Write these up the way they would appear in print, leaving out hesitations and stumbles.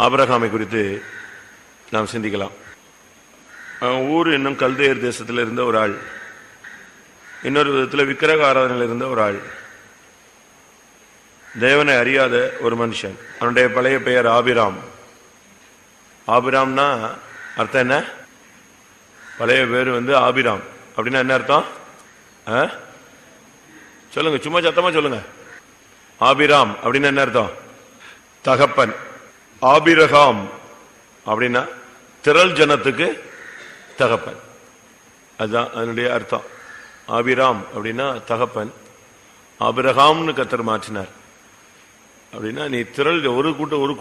ஆபிரகாமை குறித்து நாம் சிந்திக்கலாம். ஊர் என்னும் கல்தேயர் தேசத்தில் இருந்த ஒரு ஆள், இன்னொரு விதத்தில் விக்கிரக ஆராதனையில் இருந்த ஒரு ஆள், தேவனை அறியாத ஒரு மனுஷன். அவனுடைய பழைய பெயர் ஆபிராம். ஆபிராம்னா அர்த்தம் என்ன? பழைய பேர் ஆபிராம் அப்படின்னா என்ன அர்த்தம்? சொல்லுங்க, சும்மா சத்தமா சொல்லுங்க. ஆபிராம் அப்படின்னா என்ன அர்த்தம்? தகப்பன். ஆபிரகாம் அப்படின்னா திரள் ஜனத்துக்கு தகப்பன், அதுதான் அதனுடைய அர்த்தம். ஆபிராம் அப்படின்னா தகப்பன். ஆபிரகாம்னு கர்த்தர் மாற்றினார். அப்படின்னா நீ திரள் ஒரு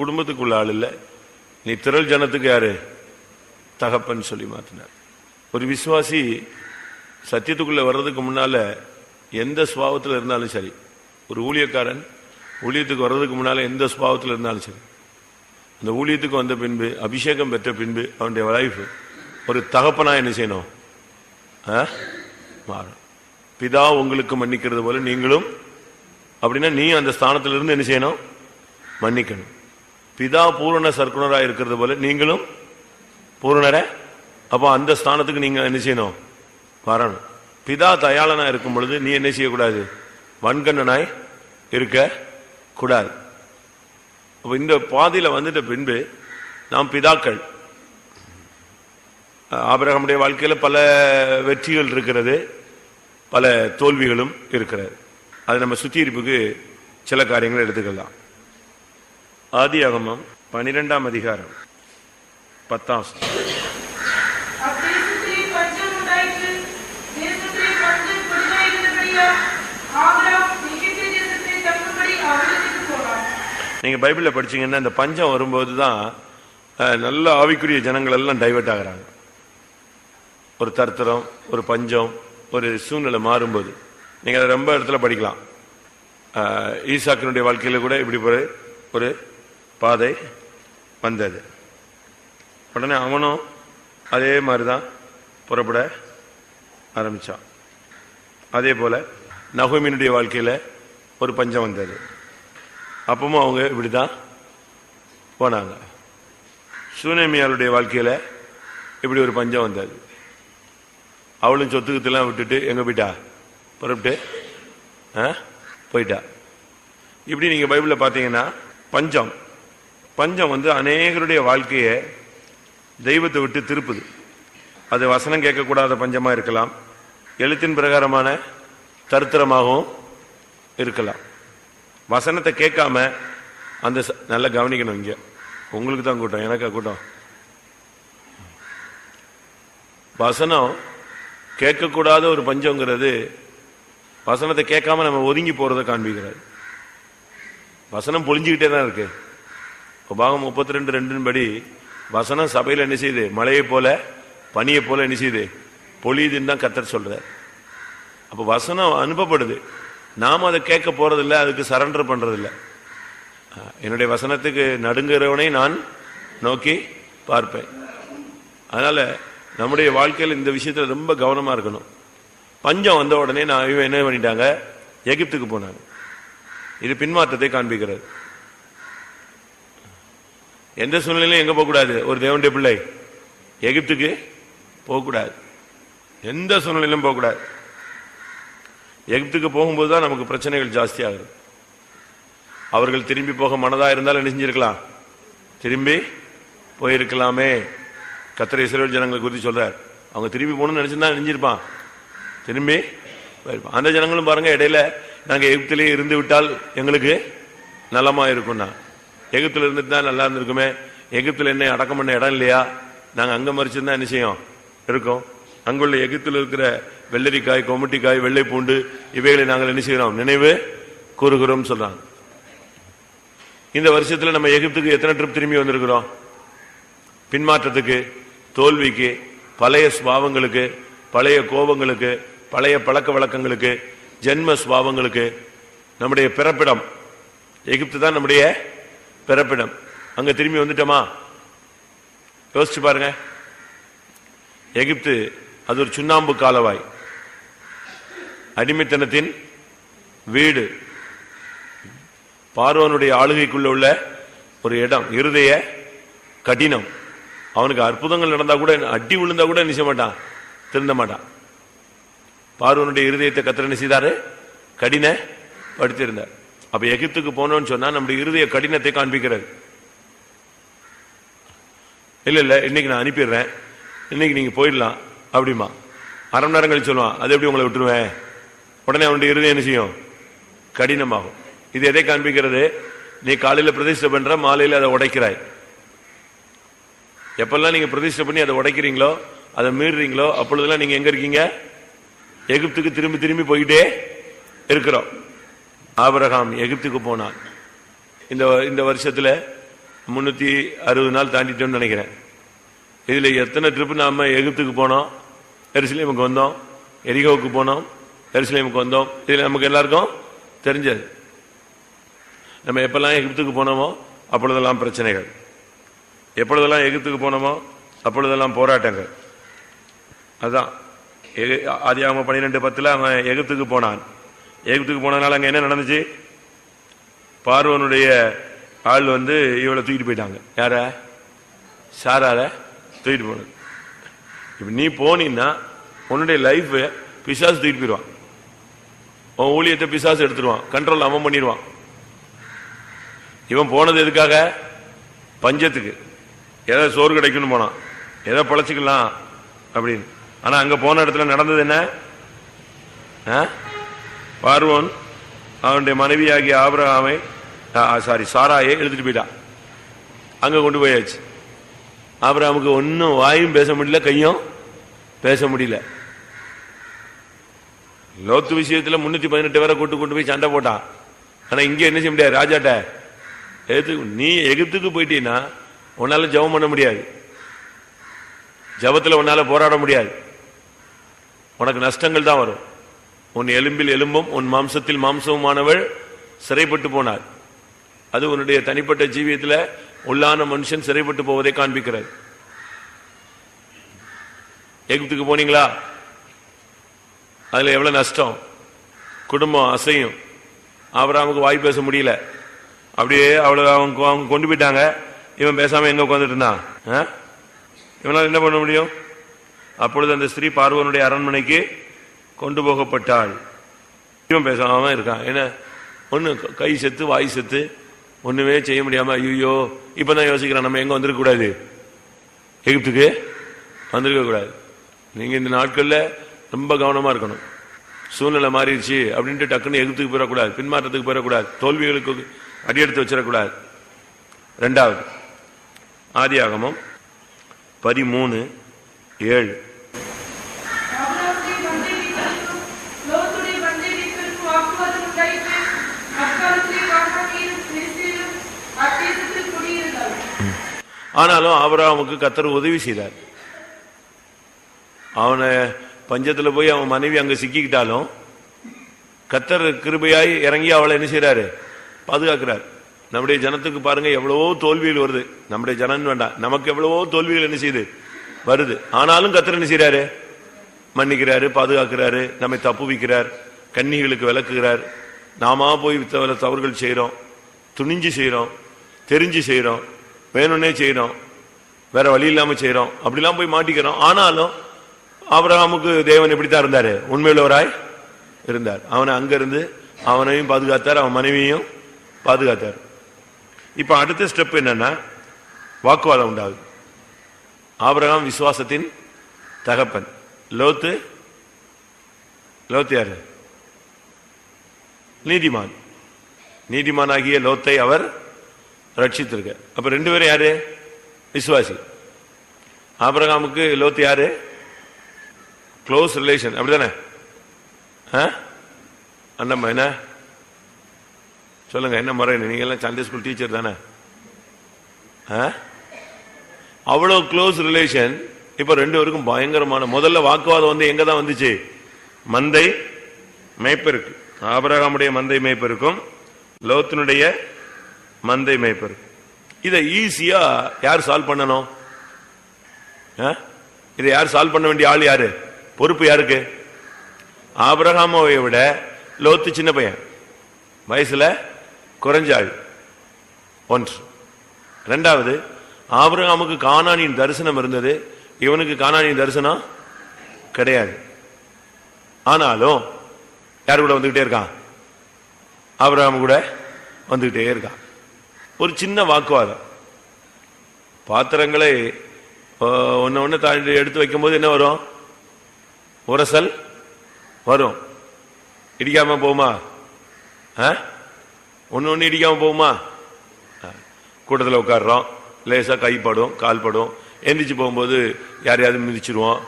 குடும்பத்துக்குள்ள ஆள் இல்லை, நீ திரள் ஜனத்துக்கு யாரு? தகப்பன் சொல்லி மாற்றினார். ஒரு விசுவாசி சத்தியத்துக்குள்ள வர்றதுக்கு முன்னால எந்த சுபாவத்தில் இருந்தாலும் சரி, ஒரு ஊழியக்காரன் ஊழியத்துக்கு வர்றதுக்கு முன்னால எந்த சுபாவத்தில் இருந்தாலும் சரி, அந்த ஊழியத்துக்கு வந்த பின்பு, அபிஷேகம் பெற்ற பின்பு அவனுடைய லைஃப் ஒரு தகப்பனா என்ன செய்யணும்? மாறும். பிதா உங்களுக்கு மன்னிக்கிறது போல நீங்களும், அப்படின்னா நீ அந்த ஸ்தானத்திலிருந்து என்ன செய்யணும்? மன்னிக்கணும். பிதா பூரண சர்க்குணராக இருக்கிறது போல நீங்களும் பூரணர. அப்போ அந்த ஸ்தானத்துக்கு நீங்க என்ன செய்யணும்? வரணும். பிதா தயாளனா இருக்கும் பொழுது நீ என்ன செய்யக்கூடாது? வன்கண்ணனாய் இருக்க கூடாது. அப்ப இந்த பாதையில வந்துட்ட பின்பு நாம் பிதாக்கள். ஆபிரகாமுடைய வாழ்க்கையில பல வெற்றிகள் இருக்கிறது, பல தோல்விகளும் இருக்கிறது. அது நம்ம சுத்திகரிப்புக்கு சில காரியங்கள் எடுத்துக்கலாம். ஆதியாகமம் 12ஆம் அதிகாரம் 10ஆம். நீங்க பைபிள்ல படிச்சீங்கன்னா இந்த பஞ்சம் வரும்போதுதான் நல்ல ஆவிக்குரிய ஜனங்கள் எல்லாம் டைவர்ட் ஆகிறாங்க. ஒரு தர்த்தரம், ஒரு பஞ்சம், ஒரு சூழ்நிலை மாறும்போது நீங்க அதை ரொம்ப இடத்துல படிக்கலாம். ஈசாக்கினுடைய வாழ்க்கையில கூட இப்படி ஒரு பாதை வந்தது. உடனே அவனும் அதே மாதிரிதான் புறப்பட ஆரம்பிச்சான். அதே போல நகோமியினுடைய வாழ்க்கையில ஒரு பஞ்சம் வந்தது. அப்பவும் அவங்க இப்படிதான் போனாங்க. சூனேமியாளுடைய வாழ்க்கையில இப்படி ஒரு பஞ்சம் வந்தது. அவளும் சொத்துக்கத்தெல்லாம் விட்டுட்டு எங்க போயிட்டா? புறப்பட்டு போயிட்டா. இப்படி நீங்க பைபிள்ல பாத்தீங்கன்னா பஞ்சம் அநேகருடைய வாழ்க்கையை தெய்வத்தை விட்டு திருப்புது. அது வசனம் கேட்கக்கூடாத பஞ்சமா இருக்கலாம், எழுத்தின் பிரகாரமான தருத்திரமாகவும் இருக்கலாம். வசனத்தை கேட்காம அந்த நல்லா கவனிக்கணும். இங்க உங்களுக்கு தான் கூட்டம், எனக்கா கூட்டம்? வசனம் கேட்கக்கூடாத ஒரு பஞ்சங்கிறது வசனத்தை கேட்காம நம்ம ஒதுங்கி போறதை காண்பிக்கிறார். வசனம் பொழிஞ்சுக்கிட்டே தான் இருக்கு. உபாகம் 32:2 படி வசனம் சபையில் என்ன செய்யுது? மழையை போல பனியை போல என்ன செய்யுது? பொழியுதுன்னு தான் கர்த்தர் சொல்றார். அப்ப வசனம் அனுப்பப்படுது, நாம அதை கேட்க போறதில்லை, அதுக்கு சரண்டர் பண்றதில்லை. என்னுடைய வசனத்துக்கு நடுங்குறவனை நான் நோக்கி பார்ப்பேன். அதனால நம்முடைய வாழ்க்கையில் இந்த விஷயத்துல ரொம்ப கவனமா இருக்கணும். பஞ்சம் வந்த உடனே இவன் என்ன பண்ணிட்டாங்க? எகிப்துக்கு போனாங்க. இது பின்மாற்றத்தை காண்பிக்கிறது. எந்த சூழ்நிலையும் எங்க போகக்கூடாது? ஒரு தேவனுடைய பிள்ளை எகிப்துக்கு போகக்கூடாது, எந்த சூழ்நிலையிலும் போகக்கூடாது. எகிப்துக்கு போகும்போது தான் நமக்கு பிரச்சனைகள் ஜாஸ்தி ஆகுது. அவர்கள் திரும்பி போக மனதா இருந்தாலும் என்ன செஞ்சிருக்கலாம்? திரும்பி போயிருக்கலாமே. கர்த்தர் இஸ்ரவேல் ஜனங்களை குறித்து சொல்றார். அவங்க திரும்பி போகணும்னு நினைச்சிருந்தா நெஞ்சிருப்பான், திரும்பி போயிருப்பான். அந்த ஜனங்களும் பாருங்க, இடையில நாங்க எகிப்திலே இருந்து விட்டால் எங்களுக்கு நலமா இருக்கும்னா, எகிப்துல இருந்துட்டு தான் நல்லா இருந்திருக்குமே, எகிப்துல என்ன அடக்கம் பண்ண இடம் இல்லையா, நாங்க அங்க மறிச்சிருந்தா என்ன செய்யும் இருக்கும். அங்குள்ள எகிப்துல இருக்கிற வெள்ளரிக்காய், கொமட்டிக்காய், வெள்ளை பூண்டு இவைகளை நாங்கள் என்ன செய்கிறோம்? நினைவு கூறுகிறோம் சொல்றாங்க. இந்த வருஷத்துல நம்ம எகிப்துக்கு எத்தனை ட்ரிப் திரும்பி வந்திருக்கிறோம்? பின்மாற்றத்துக்கு, தோல்விக்கு, பழைய சுபாவங்களுக்கு, பழைய கோபங்களுக்கு, பழைய பழக்க வழக்கங்களுக்கு, ஜென்ம சுபாவங்களுக்கு. நம்முடைய பிறப்பிடம் எகிப்து தான் நம்முடைய பிறப்பிடம். அங்க திரும்பி வந்துட்டோமா? யோசிச்சு பாருங்க. எகிப்து அது ஒரு சுண்ணாம்பு காலவாய், அடிமைத்தனத்தின் வீடு, பார்வோனுடைய ஆளுகைக்குள்ள உள்ள ஒரு இடம், இருதய கடினம். அவனுக்கு அற்புதங்கள் நடந்தா கூட, அடி விழுந்தா கூட நிச்சய மாட்டான், திருந்த மாட்டான். பார்வோனுடைய இருதயத்தை கர்த்தர் என்ன செய்தாரு? கடின படுத்திருந்தார். அப்ப எகிப்துக்கு போனோம்னு சொன்னா நம்முடைய இருதய கடினத்தை காண்பிக்கிறது. இல்ல இல்ல இன்னைக்கு நான் அனுப்பிடுறேன், இன்னைக்கு நீங்க போயிடலாம் அப்படிமா. அரை மணி நேரம் கழிச்சு சொல்லுவான், அது எப்படி உங்களை விட்டுருவேன்? உடனே அவனுடைய இருதயம் என்ன செய்யும்? கடினமாகும். இது எதை காண்பிக்கிறது? நீ காலையில பிரதிஷ்டை பண்ற, மாலையில அதை உடைக்கிறாய். எப்பெல்லாம் நீங்க பிரதிஷ்டை பண்ணி அதை உடைக்கிறீங்களோ, அதை மீறுறீங்களோ, அப்பொழுதெல்லாம் நீங்க எங்க இருக்கீங்க? எகிப்துக்கு திரும்பி திரும்பி போயிட்டே இருக்கிறோம். ஆபிரகாம் எகிப்துக்கு போனான். இந்த வருஷத்துல 360 நாள் தாண்டிட்டோம்னு நினைக்கிறேன். இதுல எத்தனை ட்ரிப் நாம எகிப்துக்கு போனோம், எருசலேமுக்கு வந்தோம், எரிகோவுக்கு போனோம், எருசலேமுக்கு வந்தோம். இதுல நமக்கு எல்லாருக்கும் தெரிஞ்சது. நம்ம எப்பெல்லாம் எகிப்துக்கு போனோமோ அப்பொழுதெல்லாம் பிரச்சனைகள், எப்பொழுதெல்லாம் எகிப்துக்கு போனோமோ அப்பொழுதெல்லாம் போராட்டங்கள். அதுதான் ஆதியாகமம் 12:10 அவன் எகிப்துக்கு போனான். எகிப்துக்கு போனதுனால அங்க என்ன நடந்துச்சு? பார்வோனுடைய ஆள் இவளை தூக்கிட்டு போயிட்டாங்க. யார? சாரால தூக்கிட்டு போனது. இப்ப நீ போனீன்னா உன்னுடைய லைஃப் பிசாசு தூக்கிட்டு போயிடுவான். உன் ஊழியத்தை பிசாசு எடுத்துருவான், கண்ட்ரோல் அவன் பண்ணிடுவான். இவன் போனது எதுக்காக? பஞ்சத்துக்கு. ஏதோ சோறு கிடைக்கும்னு போனான், ஏதோ பழச்சிக்கலாம் அப்படின்னு. ஆனா அங்க போன இடத்துல நடந்தது என்ன? பார்வோன் அவனுடைய மனைவியாகிய ஆபிரகாமை சாராயை எழுதிட்டு போயிட்டான். அங்க கொண்டு போயாச்சு. ஆபிரகாமுக்கு ஒன்னும் வாயும் பேச முடியல, கையும் பேச முடியல. லோத்து விஷயத்துல 318 பேரை கொண்டு போய் சண்டை போட்டான். ஆனா இங்க என்ன செய்ய முடியாது? ராஜாட்ட நீ எகிப்துக்கு போயிட்டீன்னா உன்னால ஜெபம் பண்ண முடியாது, ஜெபத்துல உன்னால போராட முடியாது, உனக்கு நஷ்டங்கள் தான் வரும். உன் எலும்பில் எலும்பும் உன் மாம்சத்தில் மாம்சமுமானவள் சிறைப்பட்டு போனார். அது உன்னுடைய தனிப்பட்ட ஜீவியத்தில் உள்ளான மனுஷன் சிறைப்பட்டு போவதை காண்பிக்கிறது. எகிப்துக்கு போனீங்களா? அதுல எவ்வளவு நஷ்டம், குடும்பம் அசையும். ஆபிரகாமுக்கு வாய் பேச முடியல, அப்படியே அவங்க கொண்டு போயிட்டாங்க. இவன் பேசாம எங்க உட்காந்துட்டு இருந்தான்? இவனால என்ன பண்ண முடியும்? அப்பொழுது அந்த ஸ்திரீ பார்வோனுடைய அரண்மனைக்கு கொண்டு போகப்பட்டாள். இவன் பேசாம இருக்கான். என்ன ஒண்ணு கை செத்து வாய் செத்து ஒண்ணுமே செய்ய முடியாம, ஐயோ இப்பதான் யோசிக்கிறான், நம்ம எங்க வந்திருக்க கூடாது, எகிப்துக்கு வந்திருக்க கூடாது. நீங்க இந்த நாட்கள்ல ரொம்ப கவனமா இருக்கணும். சூழ்நிலை மாறிடுச்சு அப்படின்ட்டு டக்குன்னு எகிப்துக்கு போயிடக்கூடாது, பின்மாற்றத்துக்கு போயிடக்கூடாது, தோல்விகளுக்கு அடியெடுத்து வச்சிடக்கூடாது. இரண்டாவது ஆதியாகமம் 13:7. ஆனாலும் ஆபிரகாமுக்கு கர்த்தர் உதவி செய்தார். அவனை பஞ்சத்துல போய் அவன் மனைவி அங்க சிக்கிக்கிட்டாலும் கர்த்தர் கிருபையாய் இறங்கி அவளை என்ன செய்யறாரு? பாதுகாக்கிறார். நம்முடைய ஜனத்துக்கு பாருங்க எவ்வளவோ தோல்வியில் வருது. நம்முடைய ஜனம் வேண்டாம், நமக்கு எவ்வளவோ தோல்விகள் என்ன செய்யுது வருது. ஆனாலும் கர்த்தர் என்ன செய்யறாரு? மன்னிக்கிறாரு, பாதுகாக்கிறாரு, நம்மை தப்புவிக்கிறார், கன்னிகளுக்கு விளக்குகிறார். நாம போய் தவறுகள் செய்யறோம், துணிஞ்சு செய்யறோம், தெரிஞ்சு செய்யறோம், வேணும்னே செய்யறோம், வேற வழி இல்லாம செய்யறோம், அப்படிலாம் போய் மாட்டிக்கிறோம். ஆனாலும் ஆபிரகாமுக்கு தேவன் எப்படித்தான் இருந்தாரு? உண்மையுள்ளவராய் இருந்தார். அவனை அங்க இருந்து அவனையும் பாதுகாத்தார், அவன் மனைவியையும் பாதுகாத்தார். இப்ப அடுத்த ஸ்டெப் என்னன்னா வாக்குவாதம் உண்டாகுது. ஆபிரகாம் விசுவாசத்தின் தகப்பன். லோத்து யாரு? நீதிமான். நீதிமானாகிய லோத்தை அவர் ரட்சித்திருக்க. அப்ப ரெண்டு பேரும் யாரு? விசுவாசி. ஆபிரகாமுக்கு லோத்து யாரு? க்ளோஸ் ரிலேஷன், அப்படிதானே? அண்ணம்மா என்ன சொல்லுங்க, என்ன முறை? நீங்க எல்லாம் சண்டே ஸ்கூல் டீச்சர் தானே? அவ்வளவு க்ளோஸ் ரிலேஷன். இப்ப ரெண்டு பேருக்கும் பயங்கரமான முதல்ல வாக்குவாதம் எங்க தான் வந்துச்சு? மந்தை மேய்ப்பருக்கு. ஆபிரகாமுடைய மந்தை மேய்ப்பருக்கும் லோத்தினுடைய மந்தை மேய்ப்பருக்கும். இதை ஈஸியா யார் சால்வ் பண்ணணும்? இதை யார் சால்வ் பண்ண வேண்டிய ஆள் யாரு? பொறுப்பு யாருக்கு? ஆபிரகாமை விட லோத்து சின்ன பையன், வயசுல குறைஞ்ச ஆள். ஒன்று. இரண்டாவது, ஆபிரகாமுக்கு கானானின் தரிசனம் இருந்தது, இவனுக்கு கானானின் தரிசனம் கிடையாது. ஆனாலும் யாரு கூட வந்துகிட்டே இருக்கான்? ஆபிரகாம் கூட வந்துகிட்டே இருக்கான். ஒரு சின்ன வாக்குவாதம். பாத்திரங்களை ஒன்னு ஒன்னு எடுத்து வைக்கும் போது என்ன வரும்? உரசல் வரும். இடிக்காம போகுமா? ஒன்னு ஒன்னு இடிக்காம போகுமா? கூட்டத்தில் உட்காடுறோம், லேசா கைப்படும் கால்படும், எந்திரிச்சு போகும்போது யாரையாவது மிதிச்சிருவோம்.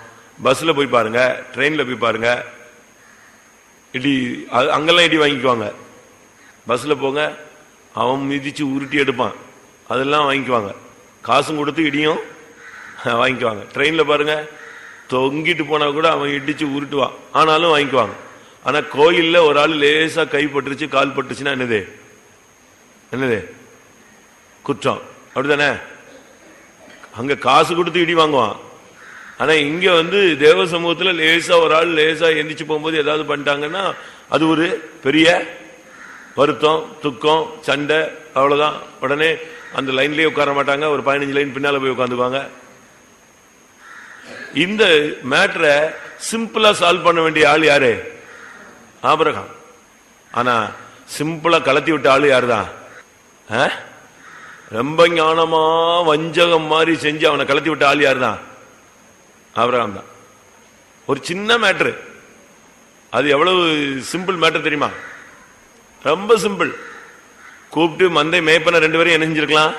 பஸ்ல போய் பாருங்க, ட்ரெயின்ல போய் பாருங்க, இடி அங்கெல்லாம் இடி வாங்கிக்குவாங்க. பஸ்ல போங்க, அவன் மிதிச்சு உருட்டி எடுப்பான், அதெல்லாம் வாங்கிக்குவாங்க. காசும் கொடுத்து இடியும் வாங்கிக்குவாங்க. ட்ரெயின்ல பாருங்க, தொங்கிட்டு போனா கூட அவன் இடிச்சு உருட்டுவான், ஆனாலும் வாங்கிக்குவாங்க. ஆனா கோயில்ல ஒரு ஆள் லேசா கைப்பட்டுருச்சு கால் பட்டுச்சுன்னா என்னது? என்னது? குற்றம். அப்படித்தானே? அங்க காசு கொடுத்து இடி வாங்குவான். ஆனா இங்க தேவ சமூகத்துல லேசா ஒரு ஆள் லேசா எந்திரிச்சு போகும்போது ஏதாவது பண்ணிட்டாங்கன்னா அது ஒரு பெரிய வருத்தம், துக்கம், சண்டை, அவ்வளவுதான். உடனே அந்த லைன்லயே உட்கார மாட்டாங்க, ஒரு 15 லைன் பின்னால போய் உட்காந்துக்குவாங்க. இந்த மேட்டரை சிம்பிளா சால்வ் பண்ண வேண்டிய ஆள் யாரு? ஆபிரகாம். ஆனா சிம்பிளா கலத்தி விட்ட ஆளு யாருதான்? ரொம்ப ஞானமா வஞ்சகம் மாதிரி செஞ்சு அவனை கலத்தி விட்ட ஆள் யாருதான்? ஆபிரகாம் தான். ஒரு சின்ன மேட்ரு, அது எவ்வளவு சிம்பிள் மேட்டர் தெரியுமா? ரொம்ப சிம்பிள். கூப்பிட்டு மந்தை மேய்ப்பன 2 பேரும் என்ன செஞ்சிருக்கலாம்?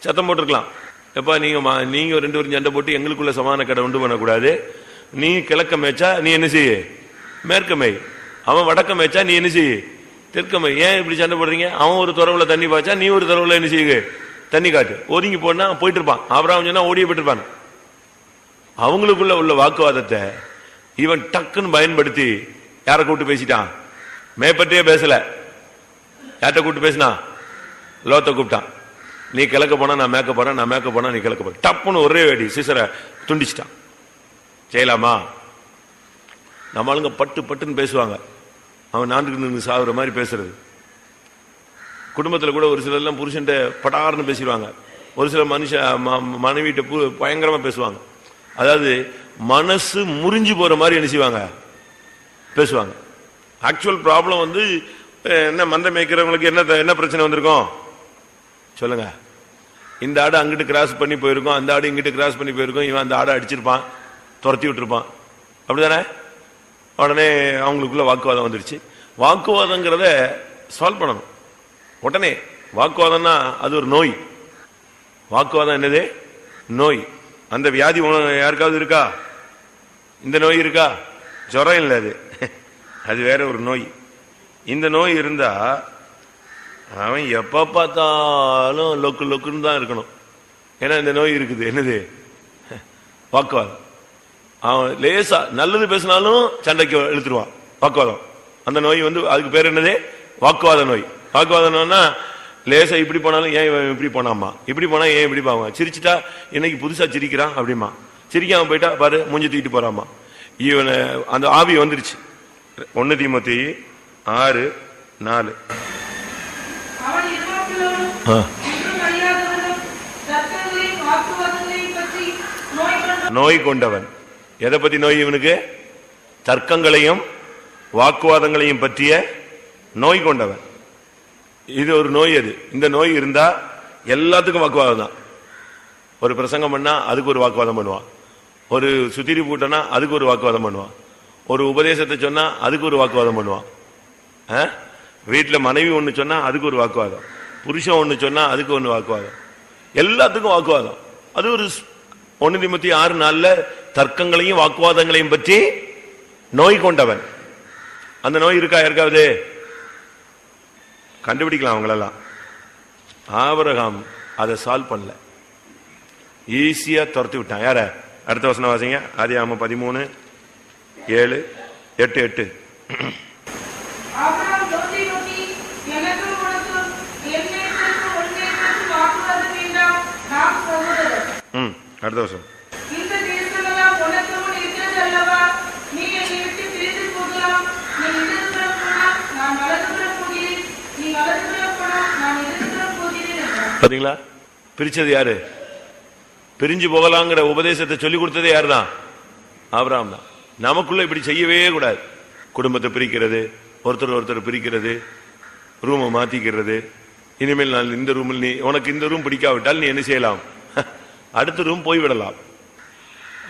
சத்தம் போட்டிருக்கலாம். எப்பா நீங்க 2 பேரும் சண்டை போட்டு எங்களுக்குள்ள சமான கடை உண்டு பண்ணக்கூடாது. நீ கிழக்க மேய்ச்சா நீ என்ன செய்ய? மேற்க மேய். அவன் வடக்க மேய்ச்சா நீ என்ன செய்ய? தெற்க மேய். ஏன் இப்படி சண்டை போடுறீங்க? அவன் ஒரு துறவுல தண்ணி பாய்ச்சா நீ ஒரு துறவுல என்ன செய்யுங்க? தண்ணி காட்டு. ஒதுங்கி போனா போயிட்டு இருப்பான். ஆபிரகாம் சொன்னா ஓடியே போயிட்டு இருப்பான். அவங்களுக்குள்ள உள்ள வாக்குவாதத்தை இவன் டக்குன்னு பயன்படுத்தி யாரை கூப்பிட்டு பேசிட்டான்? மேற்பட்டே பேசல. யார்கிட்ட கூப்பிட்டு பேசினா? லோத்தை கூப்பிட்டான். நீ கிழக்க போனா நான் மேக்க போறேன், நான் மேக்க போனா நீ கிழக்க போற. டப்புன்னு ஒரே வேடி சிசரை துண்டிச்சிட்டான். செய்யலாமா? நம்ம ஆளுங்க பட்டு பட்டுன்னு பேசுவாங்க. அவன் நான்கு நின்று சாகுற மாதிரி பேசுறது. குடும்பத்தில் கூட ஒரு சிலர் எல்லாம் புருஷன் படார்னு பேசிடுவாங்க. ஒரு சில மனைவிட்ட பயங்கரமா பேசுவாங்க. அதாவது மனசு முறிஞ்சு போற மாதிரி என்ன செய்வாங்க? பேசுவாங்க. ஆக்சுவல் ப்ராப்ளம் என்ன, மந்தை மேய்க்கிறவங்களுக்கு என்ன பிரச்சனை வந்திருக்கும் சொல்லுங்க? இந்த ஆடு அங்கிட்டு கிராஸ் பண்ணி போயிருக்கும், அந்த ஆடு இங்கிட்டு கிராஸ் பண்ணி போயிருக்கும், இவன் அந்த ஆடை அடிச்சிருப்பான், துரத்தி விட்டுருப்பான். அப்படிதானே? உடனே அவங்களுக்குள்ள வாக்குவாதம் வந்துருச்சு. வாக்குவாதங்கிறத சால்வ் பண்ணணும் உடனே. வாக்குவாதம்னா அது ஒரு நோய். வாக்குவாதம் என்னது? நோய். அந்த வியாதி யாருக்காவது இருக்கா? இந்த நோய் இருக்கா? ஜுரம் இல்லை, அது வேற ஒரு நோய். இந்த நோய் இருந்தா அவன் எப்ப பார்த்தாலும் லொக்கு லொக்குன்னு தான் இருக்கணும். ஏன்னா இந்த நோய் இருக்குது. என்னது? வாக்குவாதம். அவன் லேசா நல்லது பேசினாலும் சண்டைக்கு இழுத்துருவான். வாக்குவாதம். அந்த நோய் அதுக்கு பேர் என்னது? வாக்குவாத நோய். வாக்குவாத நோய்னா லேசா இப்படி போனாலும் ஏன் இப்படி போனாமா, இப்படி போனா ஏன் இப்படி போவாங்க, சிரிச்சுட்டா இன்னைக்கு புதுசா சிரிக்கிறான் அப்படிமா, சிரிக்காம போயிட்டா பாரு மூஞ்சி தூக்கிட்டு போறாமா. இவனை அந்த ஆவி வந்துருச்சு. 1 தீமோத்தேயு 6:4. நோய் கொண்டவன். எதை பத்தி நோய் இவனுக்கு? தர்க்கங்களையும் வாக்குவாதங்களையும் பற்றிய நோய் கொண்டவன். இது ஒரு நோய். அது இந்த நோய் இருந்தா எல்லாத்துக்கும் வாக்குவாதம் தான். ஒரு பிரசங்கம் பண்ணா அதுக்கு ஒரு வாக்குவாதம் பண்ணுவான், ஒரு சுத்திரி பூட்டனா அதுக்கு ஒரு வாக்குவாதம் பண்ணுவான், ஒரு உபதேசத்தை சொன்னா அதுக்கு ஒரு வாக்குவாதம் பண்ணுவான். வீட்டுல மனைவி ஒண்ணு சொன்னா அதுக்கு ஒரு வாக்குவாதம், புருஷன் ஒண்ணு சொன்னா அதுக்கு ஒண்ணு வாக்குவாதம், எல்லாத்துக்கும் வாக்குவாதம். அது ஒரு 1 தீமோத்தேயு 6:4 தர்க்கங்களையும் வாக்குவாதங்களையும் பற்றி நோய் கொண்டவன். அந்த நோய் இருக்கா யாருக்காவது? கண்டுபிடிக்கலாம் அவங்களெல்லாம். ஆபிரகாம் அதை சால்வ் பண்ணல, ஈஸியா துரத்தி விட்டான். யார? அடுத்த வசனம் வாசிங்க. ஆதியாகமம் 13:7-8. அடுத்த வருஷம். பாத்தீங்களா? பிரிச்சது யாரு? பிரிஞ்சு போகலாங்கிற உபதேசத்தை சொல்லி கொடுத்ததே யாருதான்? ஆபிரகாம் தான். நமக்குள்ள இப்படி செய்யவே கூடாது. குடும்பத்தை பிரிக்கிறது, ஒருத்தர் பிரிக்கிறது, ரூமை மாத்திக்கிறது. இனிமேல் நான் இந்த ரூமில் நீ உனக்கு இந்த ரூம் பிடிக்காவிட்டால் நீ என்ன செய்யலாம்? அடுத்த ரூம் போய்விடலாம்.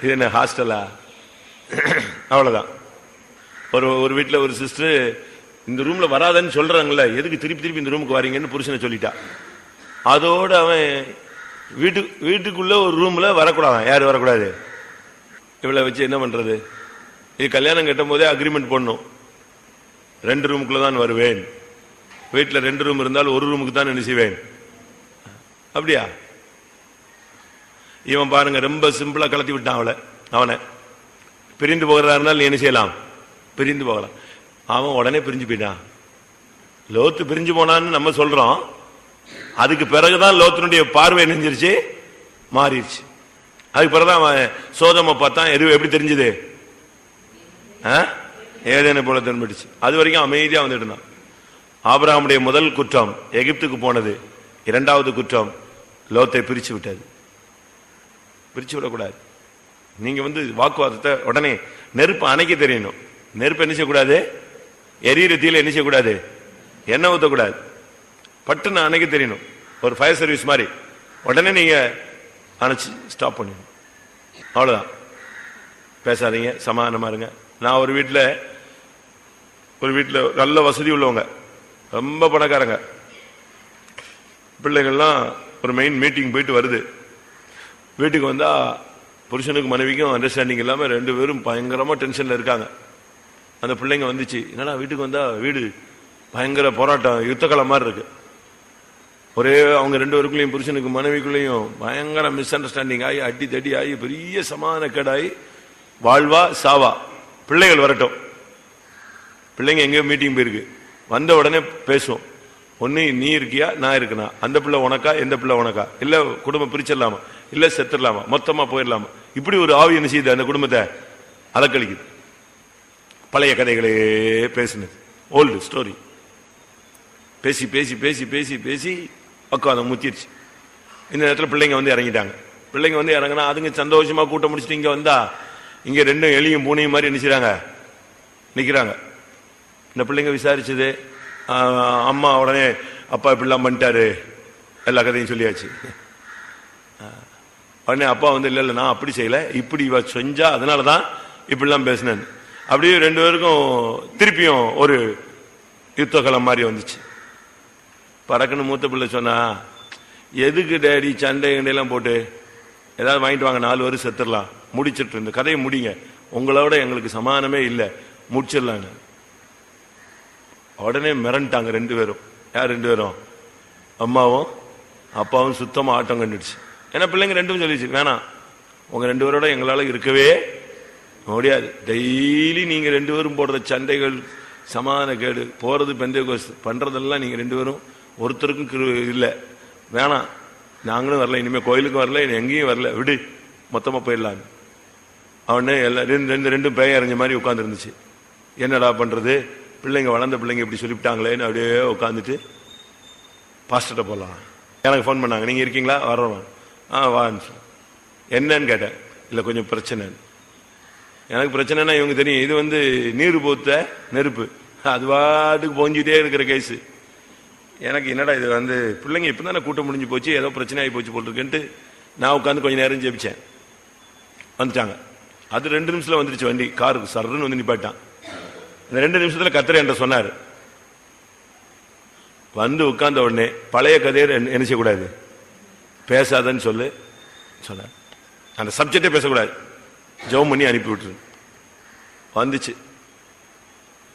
இது என்ன ஹாஸ்டலா? அவ்வளவுதான். ஒரு வீட்டில் ஒரு சிஸ்டர் இந்த ரூம்ல வராதன்னு சொல்றாங்கல்ல, எதுக்கு திருப்பி இந்த ரூமுக்கு வரீங்கன்னு புருஷனை சொல்லிட்டா. அதோட அவன் வீட்டுக்குள்ள ஒரு ரூம்ல வரக்கூடாது. யாரு வரக்கூடாது? இவளை வச்சு என்ன பண்றது? இது கல்யாணம் கட்டும் போதே அக்ரிமெண்ட் பண்ணும், 2 ரூமுக்குள்ளதான் வருவேன். வீட்டுல 2 ரூம் இருந்தால் ஒரு ரூமுக்கு தான் என்ன செய்வேன். அப்படியா? இவன் பாருங்க ரொம்ப சிம்பிளா கலத்தி விட்டான் அவனை. பிரிந்து போகிறதா இருந்தால் நீ என்ன செய்யலாம்? பிரிந்து போகலாம். அவன் உடனே பிரிஞ்சு போயிட்டான். லோத்து பிரிஞ்சு போனான்னு நம்ம சொல்றோம், அதுக்கு பிறகுதான் லோத்தினுடைய பார்வை நெஞ்சிருச்சு, மாறிடுச்சு. அதுக்கு பிறகுதான் அவன் சோதமை பார்த்தான். எப்படி தெரிஞ்சது? ஏதேனை போல தென்பட்டுச்சு. அது வரைக்கும் அமைதியா வந்துட்டு இருந்தான். ஆபிரகாமுடைய முதல் குற்றம் எகிப்துக்கு போனது. 2வது குற்றம் லோத்தை பிரிச்சு விட்டது. பிரிச்சு விடக்கூடாது. நீங்க வாக்குவாதத்தை உடனே நெருப்பு அணைக்க தெரியணும். நெருப்பு என்ன செய்யக்கூடாது? எரியிற தீல என்ன செய்யக்கூடாது? எண்ணெய் ஊற்றக்கூடாது. பட்டுன்னு அணைக்க தெரியணும். ஒரு ஃபயர் சர்வீஸ் மாதிரி உடனே நீங்க அணைச்சு ஸ்டாப் பண்ணிடணும். அவ்வளவுதான். பேசாதீங்க, சமாதானமா இருங்க. நான் ஒரு வீட்டில் நல்ல வசதி உள்ளவங்க, ரொம்ப பணக்காரங்க, பிள்ளைகள்லாம் ஒரு மெயின் மீட்டிங் போயிட்டு வருது. வீட்டுக்கு வந்தா புருஷனுக்கு மனைவிக்கும் அண்டர்ஸ்டாண்டிங் இல்லாம 2 பேரும் பயங்கரமா டென்ஷன்ல இருக்காங்க. அந்த பிள்ளைங்க வந்துச்சு, என்னடா வீட்டுக்கு வந்தா வீடு பயங்கர போராட்டம், யுத்தகலம் மாதிரி இருக்கு. ஒரே அவங்க 2 பேருக்குள்ளேயும் புருஷனுக்கு மனைவிக்குள்ளேயும் பயங்கர மிஸ் அண்டர்ஸ்டாண்டிங் ஆகி அடி தடி ஆகி பெரிய சமாதான கேடாகி வாழ்வா சாவா. பிள்ளைகள் வரட்டும். பிள்ளைங்க எங்கேயோ மீட்டிங் போயிருக்கு. வந்த உடனே பேசுவோம். ஒன்னு நீ இருக்கியா, நான் இருக்கனா, அந்த பிள்ளை உனக்கா, எந்த பிள்ளை உனக்கா, இல்ல குடும்பம் பிரிச்சிடலாமா, இல்ல செத்துடலாமா, மொத்தமா போயிடலாமா. இப்படி ஒரு ஆவி என்ன செய்யுது? அந்த குடும்பத்தை அலக்கழிக்குது. பழைய கதைகளே பேசுனது, ஓல்டு ஸ்டோரி பேசி பேசி பேசி பேசி பேசி பக்கம் முத்திருச்சு. இந்த நேரத்தில் பிள்ளைங்க இறங்கிட்டாங்க. பிள்ளைங்க இறங்கினா அதுங்க சந்தோஷமா கூட்டம் முடிச்சுட்டு இங்க வந்தா இங்க 2 எலியும் பூனையும் மாதிரி என்ன செய்றாங்க? நிக்கிறாங்க. இந்த பிள்ளைங்க விசாரிச்சது, அம்மா உடனே அப்பா இப்படிலாம் பண்ணிட்டாரு, எல்லா கதையும் சொல்லியாச்சு. உடனே அப்பா இல்ல நான் அப்படி செய்யல, இப்படி இவ செஞ்சா அதனாலதான் இப்படிலாம் பேசினேன். அப்படியே 2 பேருக்கும் திருப்பியும் ஒரு யுத்தகலம் மாதிரி வந்துச்சு. பறக்குன்னு மூத்த பிள்ளை சொன்னா, எதுக்கு டேடி சண்டை கண்டையெல்லாம் போட்டு, ஏதாவது வாங்கிட்டு வாங்க, 4 வருஷம் செத்துடலாம், முடிச்சிட்டு இந்த கதையை முடிங்க, உங்களோட எங்களுக்கு சமானமே இல்லை, முடிச்சிடலாங்க. உடனே மிரண்டாங்க 2 பேரும். யார் 2 பேரும்? அம்மாவும் அப்பாவும் சுத்தமா ஆட்டம் கண்டுடுச்சு. ஏன்னா பிள்ளைங்க 2 சொல்லிச்சு, வேணாம், உங்க 2 பேரோட எங்களால இருக்கவே முடியாது. டெய்லி நீங்க 2 பேரும் போடுற சண்டைகள், சமாதான கேடு, போறது பெந்தேகோஸ்து பண்றதெல்லாம் நீங்க 2 பேரும் ஒருத்தருக்கும் இல்லை, வேணாம், நாங்களும் வரல, இனிமே கோயிலுக்கும் வரல, எங்கேயும் வரல, விடு, மொத்தமா போயிடலாம். அவனே எல்லாரும் 2 பேய் அறிஞ்ச மாதிரி உட்கார்ந்து இருந்துச்சு. என்னடா பண்றது, பிள்ளைங்க வளர்ந்த பிள்ளைங்க இப்படி சொல்லிவிட்டாங்களேன்னு அப்படியே உட்காந்துட்டு பாஸ்டர்ட்ட போகலாம். எனக்கு ஃபோன் பண்ணாங்க, நீங்க இருக்கீங்களா, வர்றோம், வான்னு. என்னன்னு கேட்டேன். இல்லை கொஞ்சம் பிரச்சனை. எனக்கு பிரச்சனைனா இவங்க தெரியும், இது நீர் போத்த நெருப்பு, அது பாட்டுக்கு போஞ்சிட்டே இருக்கிற கேஸு. எனக்கு என்னடா இது பிள்ளைங்க இப்பதானே கூட்டம் முடிஞ்சு போச்சு, ஏதோ பிரச்சனை ஆகி போச்சு போட்டிருக்கேன்ட்டு நான் உட்காந்து கொஞ்சம் நேரம் ஜெபிச்சேன். வந்துட்டாங்க. அது 2 நிமிஷத்துல வந்துருச்சு. வண்டி காருக்கு சர்ன்னு நிப்பாட்டான். இந்த 2 நிமிஷத்துல கர்த்தர் என்ற சொன்னார். உட்கார்ந்த உடனே பழைய கதையை என்ன செய்யக்கூடாது, பேசாதன்னு சொன்னார். அந்த சப்ஜெக்டே பேசக்கூடாது, ஜெபம் பண்ணி அனுப்பி விட்டுரு. வந்துச்சு.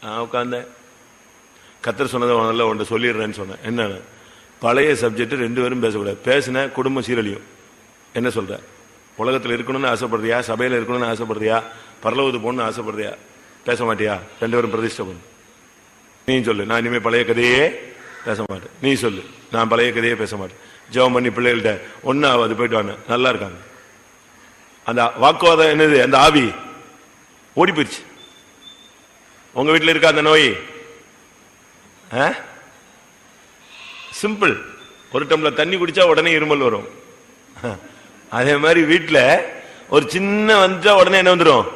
நான் உட்கார்ந்தேன். கர்த்தர் சொன்னதை ஒன்றை சொல்லிடுறேன்னு சொன்னேன். என்னன்னு, பழைய சப்ஜெக்ட் 2 பேரும் பேசக்கூடாது. பேசின குடும்பம் சீரழியும். என்ன சொல்ற, உலகத்தில் இருக்கணும்னு ஆசைப்படுறியா, சபையில் இருக்கணும்னு ஆசைப்படுறியா, பரலோகத்துக்கு போகணும்னு ஆசைப்படுறியா, பேச மாட்டியா? 2 பேரும் பிரதிஷ்டை பண்ணு. நீ சொல்லு, நான் இனிமே பழைய கதையே பேச மாட்டேன். நீ சொல்லு, நான் பழைய கதையே பேச மாட்டேன். ஜெபம் பண்ணி பிள்ளைகள்கிட்ட ஒன்னாவது போயிட்டு வாங்க, நல்லா இருக்காங்க. அந்த வாக்குவாதம் என்னது, அந்த ஆவி ஓடி போயிடுச்சு. உங்க வீட்டில் இருக்கா அந்த நோய்? சிம்பிள். ஒரு டம்ளர் தண்ணி குடிச்சா உடனே இருமல் வரும். அதே மாதிரி வீட்டில் ஒரு சின்ன வந்துட்டா உடனே என்ன வந்துடும்,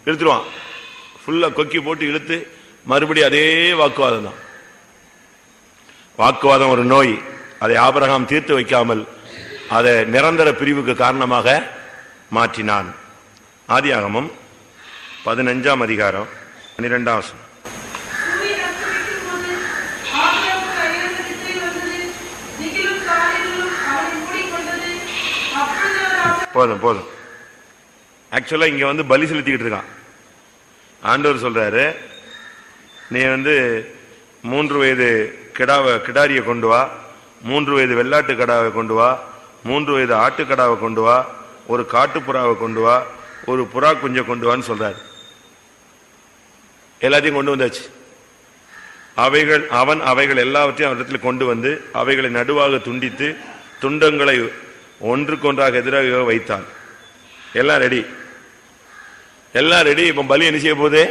இழுத்துருவான். ஃபுல்லா கொக்கி போட்டு இழுத்து மறுபடியும் அதே வாக்குவாதம் தான். வாக்குவாதம் ஒரு நோய். அதை ஆபிரகாம் தீர்த்து வைக்காமல் அதை நிரந்தர பிரிவுக்கு காரணமாக மாற்றினான். ஆதியாகமம் 15ஆம் அதிகாரம் 12ஆம் வசனம். போதும் போதும். ஆக்சுவலா இங்க வந்து பலி செலுத்திக்கிட்டு இருக்கான். ஆண்டவர் சொல்றாரு, நீ 3 வயது கிடாரியை கொண்டு வா, 3 வயது வெள்ளாட்டு கடாவை கொண்டு வா, 3 வயது ஆட்டுக்கடாவை கொண்டு வா, ஒரு காட்டுப்புறாவை கொண்டு வா, ஒரு புறா குஞ்சை கொண்டு வான்னு சொல்றாரு. எல்லாத்தையும் கொண்டு வந்தாச்சு. அவன் அவைகள் எல்லாவற்றையும் அவரிடத்தில் கொண்டு வந்து அவைகளை நடுவாக துண்டித்து துண்டங்களை ஒன்றுக்கொன்றாக எதிராக வைத்தான். எல்லாம் ரெடி, எல்லாம் ரெடி. இப்ப பலி என்ன செய்ய போது,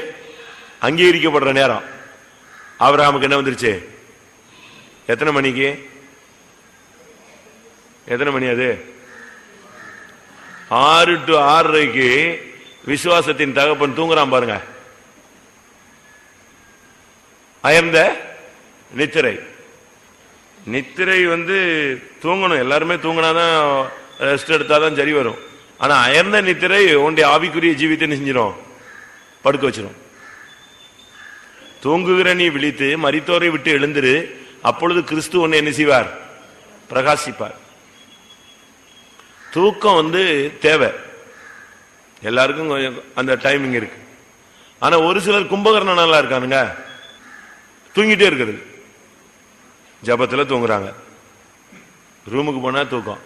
அங்கீகரிக்கப்படுற நேரம். ஆபிரகாமுக்கு என்ன வந்துருச்சு? எத்தனை மணிக்கு? எத்தனை மணி அது? 6 to 6:30 விசுவாசத்தின் தகப்பன் தூங்குறான் பாருங்க. அயர்ந்த நித்திரை. நித்திரை தூங்கணும், எல்லாருமே தூங்கினாதான், ரெஸ்ட் எடுத்தாதான் சரி வரும். ஆனா அயர்ந்த நித்திரை உன்னுடைய ஆவிக்குரிய ஜீவித்தை செஞ்சிடும், படுக்க வச்சிடும். தூங்குகிற நீ விழித்து மரித்தோரை விட்டு எழுந்திரு, அப்பொழுது கிறிஸ்து உன்னை என்ன செய்வார்? பிரகாசிப்பார். தூக்கம் தேவை, எல்லாருக்கும் அந்த டைமிங் இருக்கு. ஆனா ஒரு சிலர் கும்பகர்ணம் நல்லா இருக்கானுங்க, தூங்கிட்டே இருக்கிறது. ஜபத்துல தூங்குறாங்க, ரூமுக்கு போனா தூக்கம்,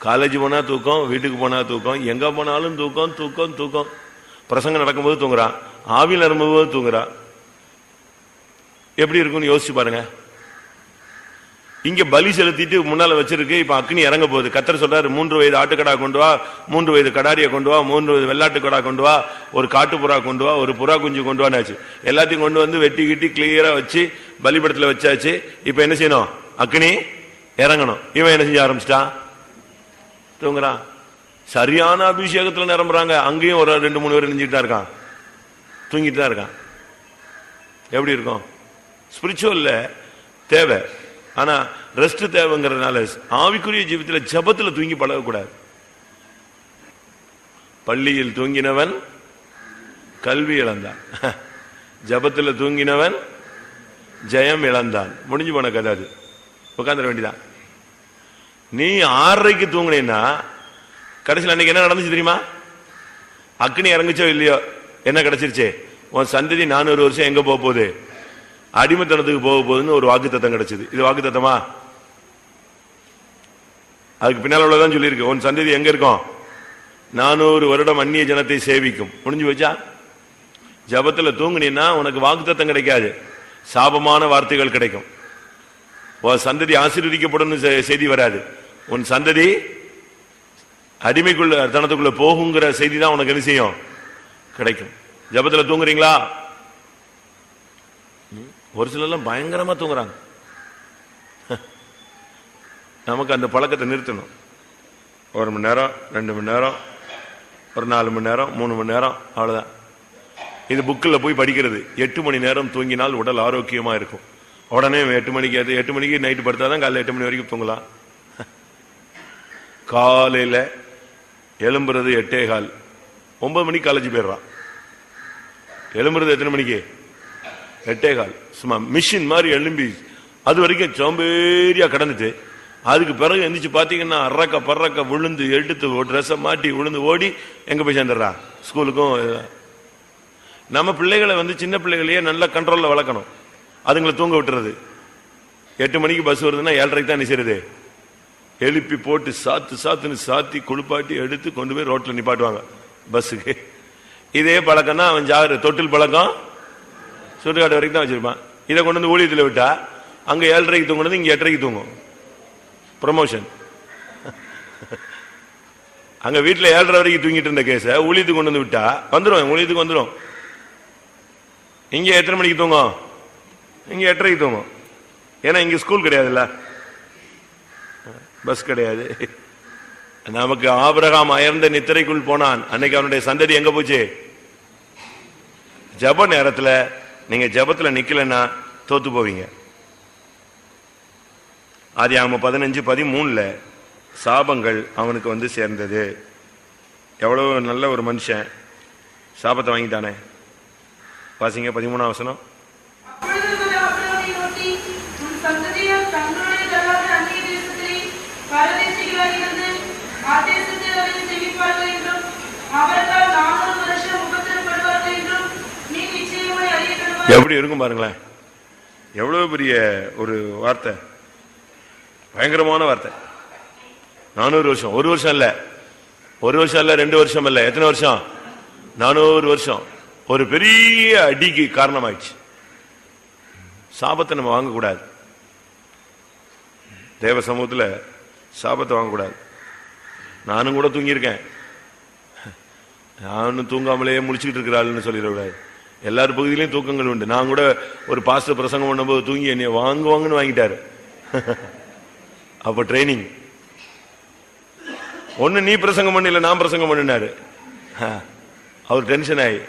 காலேஜ் போனா தூக்கம், வீட்டுக்கு போனா தூக்கம், எங்க போனாலும் தூக்கம் தூக்கம் தூக்கம். பிரசங்கம் நடக்கும்போது தூங்குறான், ஆவியில் வரும்போது தூங்குறான். எப்படி இருக்குன்னு யோசிச்சு பாருங்க. இங்க பலி செலுத்திட்டு முன்னால வச்சிருக்கு, இப்ப அக்னி இறங்க போகுது. கர்த்தர் சொல்றாரு, 3 வயது ஆட்டுக்கடா கொண்டு வா, 3 வயது கடாரியை கொண்டு வா, 3 வயது வெள்ளாட்டு கடா கொண்டு வா, ஒரு காட்டுப்புறா கொண்டு வா, ஒரு புறா குஞ்சு கொண்டு வாச்சு. எல்லாத்தையும் கொண்டு வந்து வெட்டி கிட்டி கிளியரா வச்சு பலிபடத்துல வச்சாச்சு. இப்ப என்ன செய்யணும்? அக்னி இறங்கணும். இவன் என்ன செஞ்ச ஆரம்பிச்சிட்டான்? தூங்குறான். சரியான அபிஷேகத்துல நிரம்புறாங்க, அங்கேயும் ஒரு 2-3 பேர் நெஞ்சிட்டு தான் இருக்கான், தூங்கிட்டு தான் இருக்கான். எப்படி இருக்கும்? ஸ்பிரிச்சுவல்ல தேவை, ஆனா ரெஸ்ட் தேவைங்கிறதுனால ஆவிக்குரிய ஜீவித்துல ஜபத்துல தூங்கி பழகக்கூடாது. பள்ளியில் தூங்கினவன் கல்வி இழந்தான், ஜபத்துல தூங்கினவன் ஜெயம் இழந்தான். முடிஞ்சு போன கதை அது. உட்காந்துட வேண்டிதான். நீ 6:30 தூங்கினேன்னா கடைசியில் அன்னைக்கு என்ன நடந்துச்சு தெரியுமா? அக்னி இறங்குச்சோ இல்லையோ, என்ன கிடைச்சிருச்சு? உன் சந்ததி 400 வருஷம் எங்க போக போகுது? அடிமைத்தனத்துக்கு போக போகுதுன்னு ஒரு வாக்குத்தத்தம் கிடைச்சது. இது வாக்குத்தத்தமா? அதுக்கு பின்னால் உள்ளதான் சொல்லியிருக்கு, உன் சந்ததி எங்க இருக்கும்? 400 வருடம் அந்நிய ஜனத்தை சேவிக்கும். முடிஞ்சு வச்சா? ஜபத்துல தூங்குனீன்னா உனக்கு வாக்குத்தத்தம் கிடைக்காது, சாபமான வார்த்தைகள் கிடைக்கும். உன் சந்ததி ஆசீர்வதிக்கப்படும் செய்தி வராது. உன் சந்ததி அடிமைக்குள்ள தனத்துக்குள்ள போகுங்கிற செய்தி தான் உனக்கு என்ன செய்யும்? கிடைக்கும். ஜபத்துல தூங்குறீங்களா? ஒரு சிலர் பயங்கரமா தூங்குறாங்க. நமக்கு அந்த பழக்கத்தை நிறுத்தணும். 1 மணி நேரம், 2 மணி நேரம், ஒரு 4 மணி நேரம், 3 மணி நேரம், அவ்வளவுதான். இது புக்கில் போய் படிக்கிறது. 8 மணி நேரம் தூங்கினால் உடல் ஆரோக்கியமா இருக்கும். உடனே 8 மணிக்கு நைட்டு படுத்தாதான் காலையில் 8 மணி வரைக்கும் தூங்கலாம். காலையில எழும்புறது 8:15, 9 மணிக்கு காலேஜ் போயிடுறான். எழும்புறது எத்தனை மணிக்கு? 8:15. சும்மா மிஷின் மாதிரி எழும்பி அது வரைக்கும் சோம்பேறியா கடந்துட்டு, அதுக்கு பிறகு எந்திரிச்சு பாத்தீங்கன்னா அரக்க பறக்க விழுந்து எடுத்து ட்ரெஸ்ஸை மாட்டி விழுந்து ஓடி எங்க போய் சேர்ந்துடுறா? ஸ்கூலுக்கும். நம்ம பிள்ளைகளை சின்ன பிள்ளைகளையே நல்ல கண்ட்ரோல்ல வளர்க்கணும். அதுங்களை தூங்க விட்டுறது. 8 மணிக்கு பஸ் வருதுன்னா 7:30 தான் நினைச்சிருது. எழுப்பி போட்டு சாத்துன்னு சாத்தி குளிப்பாட்டி எடுத்து கொண்டு போய் ரோட்ல நிப்பாட்டுவாங்க பஸ்ஸுக்கு. இதே பழக்கம் தான் அவன் ஜாகிர தொட்டில் பழக்கம் சுடுகாடு வரைக்கும் தான் வச்சிருப்பான். இதை கொண்டு வந்து ஊழியத்தில் விட்டா அங்க 7:30 தூங்குனது இங்க 8:30 தூங்கும். ப்ரமோஷன். அங்க வீட்டுல 7:30 வரைக்கும் தூங்கிட்டு இருந்த கேஸ ஊழியத்துக்கு கொண்டு வந்து விட்டா வந்துடும், ஊழியத்துக்கு வந்துடும். இங்க எத்தனை மணிக்கு தூங்கும்? இங்க 8:30 தூங்கும். ஏன்னா இங்க ஸ்கூல் கிடையாதுல்ல, பஸ் கிடையாது, நமக்கு ஆபிரகாம் அயர்ந்த நித்திரைக்குள் போனான், அன்னைக்கு அவனுடைய சந்ததி எங்க போச்சு? ஜப நேரத்துல நீங்க ஜபத்துல நிக்கலன்னா தோத்து போவீங்க. ஆதியாகமம் 15:13 சாபங்கள் அவனுக்கு வந்து சேர்ந்தது. எவ்வளவு நல்ல ஒரு மனுஷன், சாபத்தை வாங்கிட்டானே. வாசிங்க 13ஆம் வசனம். எப்படி இருக்கும் பாருங்களேன், எவ்வளவு பெரிய ஒரு வார்த்தை, பயங்கரமான வார்த்தை. 400 வருஷம், ஒரு வருஷம் இல்ல, 2 வருஷம் இல்ல, எத்தனை வருஷம்? 400 வருஷம். ஒரு பெரிய அடிக்கு காரணமாயிடுச்சு. சாபத்தை நம்ம வாங்கக்கூடாது, தேவ சமூகத்துல சாபத்தை வாங்கக்கூடாது. நானும் கூட தூங்கியிருக்கேன், நானும் தூங்காமலேயே முடிச்சுக்கிட்டு இருக்கிறாள்னு சொல்லிடக்கூடாது. எல்லாரும் பகுதியிலையும் தூக்கங்கள் உண்டு. நான் கூட ஒரு பாஸ்டர் பிரசங்கம் பண்ணும்போது தூங்கி என்னை வாங்குவாங்கன்னு வாங்கிட்டாரு. அப்ப ட்ரைனிங். ஒண்ணு நீ பிரசங்கம் பண்ணல, நான் பிரசங்கம் பண்ணினாரு. அவர் டென்ஷன் ஆகி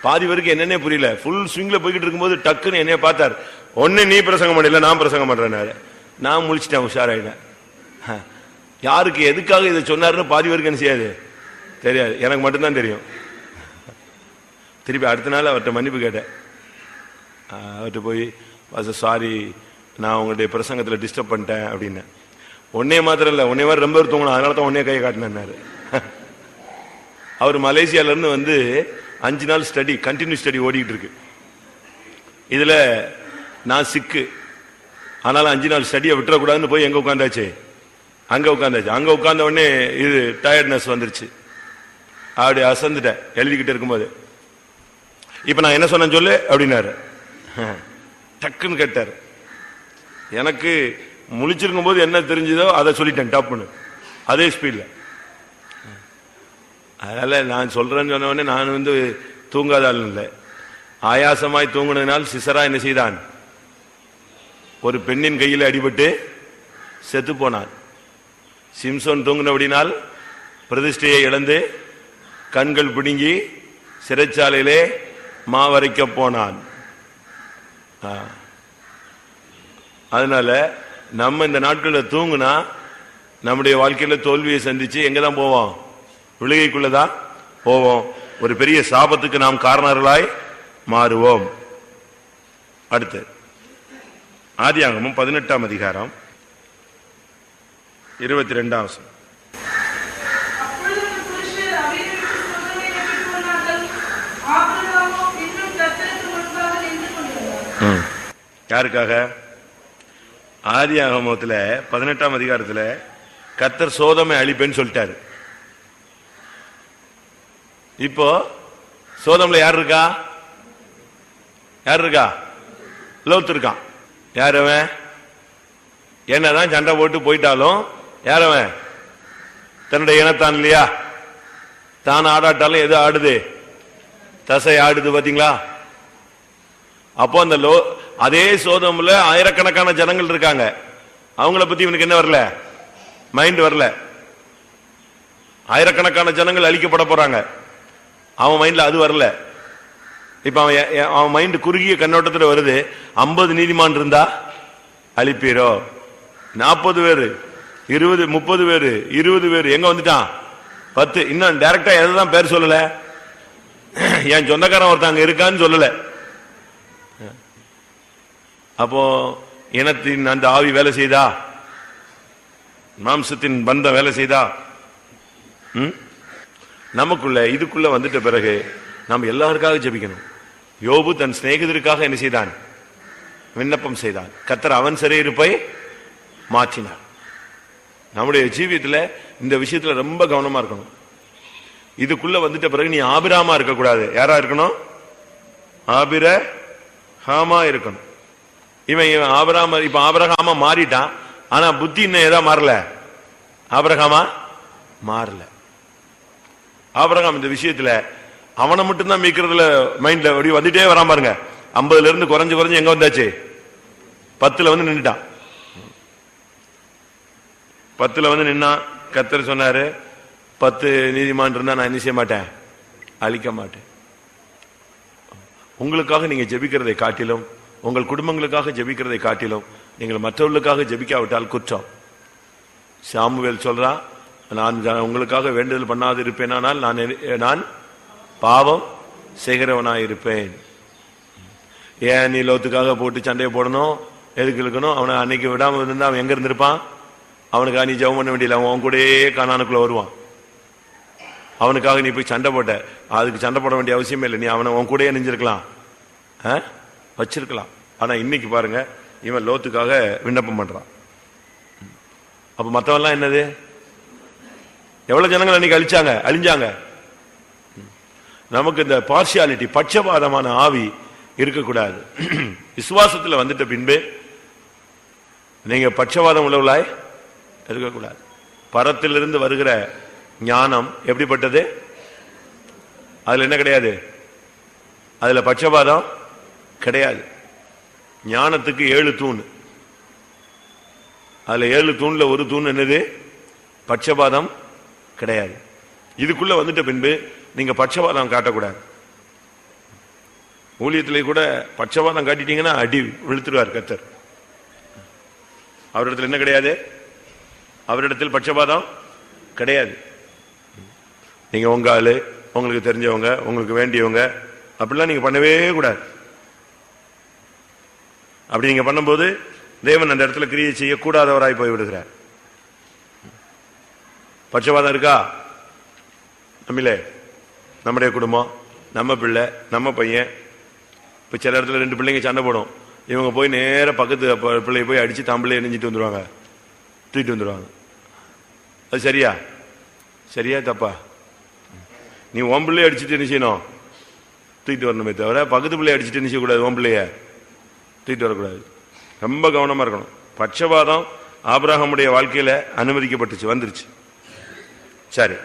பாதி வரைக்கும் என்னன்னே புரியல, ஃபுல் ஸ்விங்ல போய்கிட்டு இருக்கும்போது டக்குன்னு என்னைய பார்த்தார். ஒண்ணு நீ பிரசங்கம் பண்ணல, நான் பிரசங்கம் பண்றேன்னாரு. நான் முழிச்சிட்டேன், உஷாராயிட்டேன். யாருக்கு எதுக்காக இதை சொன்னாருன்னு பாதி வரைக்கும் என்ன செய்யாது தெரியாது, எனக்கு மட்டும்தான் தெரியும். திருப்பி அடுத்த நாள் அவர்கிட்ட மன்னிப்பு கேட்டேன். அவர்கிட்ட போய் சாரி, நான் உங்களுடைய பிரசங்கத்தில் டிஸ்டர்ப் பண்ணிட்டேன் அப்படின்னு. ஒன்னே மாத்திரம் இல்லை, ஒன்னே மாதிரி ரொம்ப தூங்கணும், அதனால தான் ஒன்னே கையை காட்டினாரு. அவர் மலேசியால இருந்து வந்து 5 நாள் ஸ்டடி, கண்டினியூ ஸ்டடி ஓடிக்கிட்டு இருக்கு. இதுல நான் சிக்கு, ஆனாலும் 5 நாள் ஸ்டடியை விட்டுறக்கூடாதுன்னு போய் எங்க உட்காந்தாச்சு, அங்க உட்காந்தாச்சு. அங்க உட்கார்ந்த உடனே இது டயர்ட்னஸ் வந்துருச்சு. அப்படி அசந்துட்டேன் எழுதிக்கிட்டு இருக்கும்போது. இப்ப நான் என்ன சொன்னேன் சொல்லு அப்படின்னாரு. டக்குன்னு கேட்டாரு. எனக்கு முழிச்சிருக்கும் போது என்ன தெரிஞ்சதோ அதை சொல்லிட்டேன் டப்புன்னு, அதே ஸ்பீட்ல. அதனால நான் சொல்றேன்னு சொன்ன உடனே நான் வந்து தூங்காத ஆள் இல்லை. ஆயாசமாய் தூங்கினதுனால் சிசரா என்ன செய்தான்? ஒரு பெண்ணின் கையில் அடிபட்டு செத்து போனான். சிம்சோன் தூங்கினபடினால் பிரதிஷ்டையை இழந்து கண்கள் பிடுங்கி சிறைச்சாலையிலே மாவரைக்க போனான். அதனால நம்ம இந்த நாட்களில் தூங்குனா நம்முடைய வாழ்க்கையில தோல்வியை சந்திச்சு எங்கதான் போவோம்? விழுகைக்குள்ளதான் போவோம். ஒரு பெரிய சாபத்துக்கு நாம் காரணர்களாய் மாறுவோம். அடுத்து ஆதியாகமம் 18ஆம் அதிகாரம் 22ஆம் வசனம். யாருக்காக? ஆதியாகமத்துல 18ஆம் அதிகாரத்துல கர்த்தர் சோதோமை அழிப்பேன்னு சொல்லிட்டாரு. இப்போ சோதோம்ல யார் இருக்கா? யார் இருக்கா? லோத்து இருக்கான். யார் அவன்? என்னதான் சண்டை போட்டு போயிட்டாலும் யார் அவன்? தன்னுடைய இனத்தான் இல்லையா? தான் ஆடாட்டாலும் எது ஆடுது? தசை ஆடுது, பாத்தீங்களா? அப்போ அந்த அதே சோதோம்ல ஆயிரக்கணக்கான ஜனங்கள் இருக்காங்க. அவங்கள பத்தி இவனுக்கு என்ன வரல? மைண்ட் வரல. ஆயிரக்கணக்கான ஜனங்கள் அழிக்கப்பட போறாங்க, அவன் மைண்ட்ல அது வரல. இப்ப அவன் மைண்ட் குறுகிய கண்ணோட்டத்தில் வருது. 50 நீதிமான் இருந்தா அழிப்பீரோ, 40 பேரு, 20, 30 பேரு, 20 பேரு, எங்க வந்துட்டான்? 10. இன்னும் டைரக்டா எதுதான் பேர் சொல்லல, என் சொந்தக்காரன் ஒருத்தங்க இருக்கான்னு சொல்லல. அப்போ இனத்தின் அந்த ஆவி வேலை செய்தா? மாம்சத்தின் பந்தம் வேலை செய்தா? நமக்குள்ள இதுக்குள்ள வந்துட்ட பிறகு நாம் எல்லாருக்காக ஜெபிக்கணும். யோபு தன் சிநேகிதருக்காக என்ன செய்தான்? விண்ணப்பம் செய்தான். கர்த்தர் அவன் சிறையிருப்பை மாற்றினார். நம்முடைய ஜீவியத்தில் இந்த விஷயத்துல ரொம்ப கவனமா இருக்கணும். இதுக்குள்ள வந்துட்ட பிறகு நீ ஆபிராமா இருக்கக்கூடாது. யாரா இருக்கணும்? ஆபிரகாமா இருக்கணும். இவன் ஆபிரகாம, இப்ப ஆபிரகாமா மாறிட்டான், ஆனா புத்தி இன்னும் ஏதா மாறல, ஆபிரகாமா மாறல. ஆபிரகாம் இந்த விஷயத்துல அவனை மட்டும்தான் மீக்கிறதுல மைண்ட்ல அப்படி வந்துட்டே வராம பாருங்க. 50ல இருந்து குறைஞ்சு எங்க வந்தாச்சு? 10ல வந்து நின்றுட்டான். 10ல வந்து நின்னா கர்த்தர் சொன்னாரு 10 நீதிமான் இருந்தா நான் என்ன செய்ய மாட்டேன், அழிக்க மாட்டேன். உங்களுக்காக நீங்க ஜெபிக்கிறதை காட்டிலும், உங்கள் குடும்பங்களுக்காக ஜெபிக்கிறதை காட்டிலும் நீங்கள் மற்றவர்களுக்காக ஜெபிக்காவிட்டால் குற்றம். சாமுவேல் சொல்றான், நான் உங்களுக்காக வேண்டுதல் பண்ணாது இருப்பேனால் நான் பாவம் செய்கிறவனாயிருப்பேன். ஏன் நீ லோத்துக்காக போட்டு சண்டையை போடணும், எதுக்கு இருக்கணும்? அவனை அன்னைக்கு விடாம இருந்தா அவன் எங்க இருந்திருப்பான்? அவனுக்காக நீ ஜெபம் பண்ண வேண்டியல, அவன் கூட கானானுக்குள்ள வருவான். அவனுக்காக நீ போய் சண்டை போட்ட, அதுக்கு சண்டை போட வேண்டிய அவசியமே இல்லை. நீ அவனை உன் கூட நெஞ்சிருக்கலாம், வச்சிருக்கலாம். ஆனா இன்னைக்கு பாருங்க, இவன் லோத்துக்காக விண்ணப்பம் பண்றான். அப்ப மத்தவெல்லாம் என்னது? எவ்வளவு ஜனங்கள் அன்னைக்கு அழிஞ்சாங்க. நமக்கு இந்த பார்ஷியாலிட்டி, பட்சபாதமான ஆவி இருக்கக்கூடாது. விசுவாசத்தில் வந்துட்ட பின்பு நீங்க பட்சபாதம் உள்ளவளாய் இருக்கக்கூடாது. பரத்திலிருந்து வருகிற ஞானம் எப்படிப்பட்டது? அதுல என்ன கிடையாது, அதுல பட்சபாதம் கிடையாது. ஞானத்துக்கு 7 தூண், அதுல 7 தூண்ல ஒரு தூண் என்னது? பட்சபாதம் கிடையாது. இதுக்குள்ள வந்துட்ட பின்பு நீங்க பட்சபாதம் காட்டக்கூடாது. ஊழியத்திலே கூட பட்சபாதம் காட்டிட்டீங்கன்னா அடி விழுத்துருவார் கர்த்தர். அவரிடத்தில் என்ன கிடையாது? அவரிடத்தில் பட்சபாதம் கிடையாது. நீங்க உங்க ஆளு, உங்களுக்கு தெரிஞ்சவங்க, உங்களுக்கு வேண்டியவங்க, அப்படிலாம் நீங்க பண்ணவே கூடாது. அப்படி நீங்க பண்ணும்போது தேவன் அந்த இடத்துல கிரியை செய்யக்கூடாதவராய் போய் விடுகிறார். பட்சபாதம் இருக்கா நம்மளே? நம்முடைய குடும்பம், நம்ம பிள்ளை, நம்ம பையன். இப்ப சில இடத்துல 2 பிள்ளைங்க சண்டை போடும், இவங்க போய் நேர பக்கத்து பிள்ளைய போய் அடிச்சு தம்பிள்ளைய நெஞ்சிட்டு வந்துருவாங்க, தூக்கிட்டு வந்துருவாங்க. அது சரியா? சரியா தப்பா? நீ உன் பிள்ளைய அடிச்சுட்டு என்ன செய்யணும்? தூக்கிட்டு வரணுமே தவிர பக்கத்து பிள்ளைய அடிச்சுட்டு என்ன செய்யக்கூடாது, உன் பிள்ளைய தூக்கிட்டு வரக்கூடாது. ரொம்ப கவனமா இருக்கணும். பட்சபாதம் ஆபிரகாமுடைய வாழ்க்கையில அனுமதிக்கப்பட்டுச்சு, வந்துருச்சு. சரி,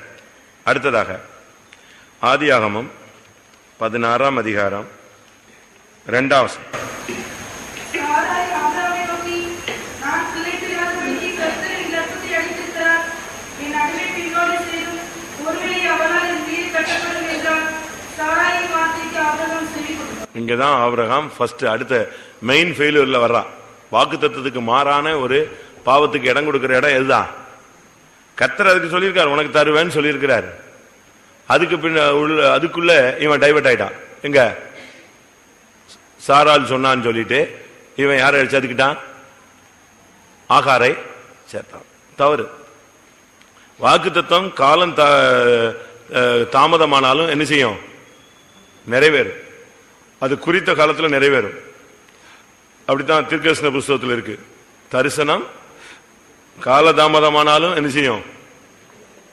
அடுத்ததாக ஆதியாகமம் 16ஆம் அதிகாரம் 2ஆம் வசனம். இங்கதான் ஆபிரகாம் ஃபர்ஸ்ட், அடுத்த மெயின் ஃபெயிலியர்ல வர்றான். வாக்குத்தத்தத்துக்கு மாறான ஒரு பாவத்துக்கு இடம் கொடுக்கிற இடம் எதுதான்? கர்த்தர் அதுக்கு சொல்லியிருக்காரு, உனக்கு தருவேன்னு சொல்லியிருக்கிறார். அதுக்கு அதுக்குள்ள இவன் டைவர்ட் ஆயிட்டான். எங்க சாரால் சொன்னான்னு சொல்லிட்டு இவன் யாரை சேர்த்துக்கிட்டான்? ஆகாரை சேர்த்தான். தவறு. வாக்குத்தத்தம் காலம் தாமதமானாலும் என்ன செய்யும்? நிறைவேறும். அது குறித்த காலத்தில் நிறைவேறும். அப்படித்தான் தீர்க்கதரிசன புஸ்தகத்தில் இருக்கு. தரிசனம் காலதாமதமானாலும் என்ன செய்யும்?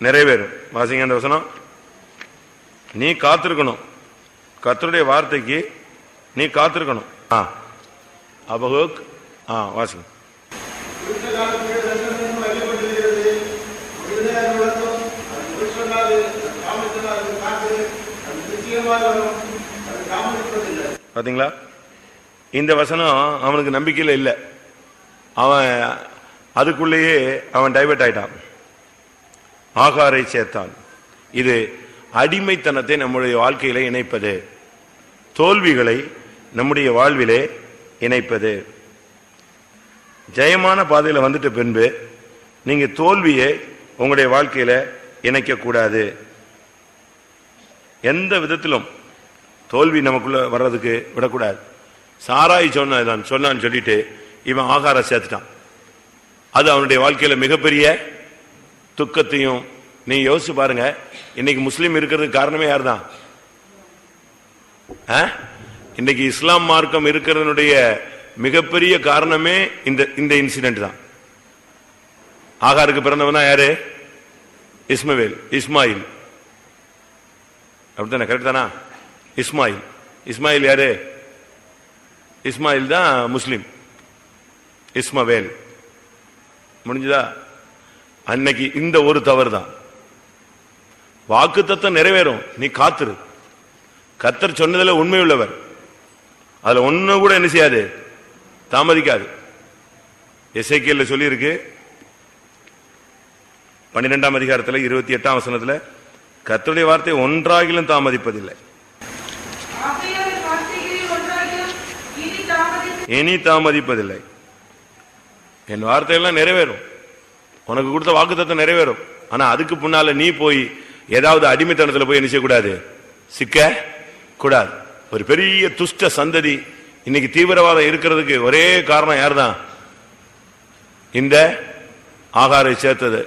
நிறைவேறும். வாசிங்க அந்த வசனம். நீ காத்திருக்கணும், கர்த்தருடைய வார்த்தைக்கு நீ காத்திருக்கணும். அபகூக் வாசிங்க. பாத்தீங்களா? இந்த வசனம் அவனுக்கு நம்பிக்கையில இல்லை. அவன் அதுக்குள்ளேயே அவன் டைவர்ட் ஆயிட்டான், ஆகாரை சேர்த்தான். இது அடிமைத்தனத்தை நம்முடைய வாழ்க்கையில இணைப்பது, தோல்விகளை நம்முடைய வாழ்விலே இணைப்பது. ஜெயமான பாதையில வந்துட்ட பின்பு நீங்க தோல்வியை உங்களுடைய வாழ்க்கையில இணைக்க கூடாது. எந்த விதத்திலும் தோல்வி நமக்குள்ள வர்றதுக்கு விடக்கூடாது. சாராய் சொன்னான்னு சொல்லிட்டு இவன் ஆகார சேர்த்துட்டான். அது அவனுடைய வாழ்க்கையில மிகப்பெரிய துக்கத்தையும். நீ யோசிச்சு பாருங்க, இன்னைக்கு முஸ்லீம் இருக்கிறதுக்கு காரணமே யார் தான்? இன்னைக்கு இஸ்லாம் மார்க்கம் இருக்கிறதனுடைய மிகப்பெரிய காரணமே இந்த இன்சிடென்ட் தான். ஆகாருக்கு பிறந்தவன் தான் யாரு? இஸ்மாயில். அப்படித்தானே? கரெக்ட் தானா? இஸ்மாயில் யாரு? இஸ்மாயில் தான் முஸ்லிம். இஸ்மவேல் முடிஞ்சதா? அன்னைக்கு இந்த ஒரு தவறு தான். வாக்குத்தத்தம் நிறைவேறும், நீ காத்துரு. கர்த்தர் சொன்னதுல உண்மை உள்ளவர், அதுல ஒண்ணு கூட என்ன செய்யாது, தாமதிக்காது. எசேக்கியேல்ல சொல்லி இருக்கு, 12ஆம் அதிகாரத்தில் 28ஆம் வசனத்துல கர்த்தருடைய வார்த்தை ஒன்றாகிலும் தாமதிப்பதில்லை, இனி தாமதிப்பதில்லை. என் வார்த்தையெல்லாம் நிறைவேறும், உனக்கு கொடுத்த வாக்குத்தத்தம் நிறைவேறும். ஆனா அதுக்கு முன்னால நீ போய் ஏதாவது அடிமைத்தனத்துல போய் என்ன செய்யக்கூடாது, சிக்க கூடாது. ஒரு பெரிய துஷ்ட சந்ததி இன்னைக்கு தீவிரவாதம் இருக்கிறதுக்கு ஒரே காரணம் யார்தான்? இந்த ஆகாரை சேர்த்தது.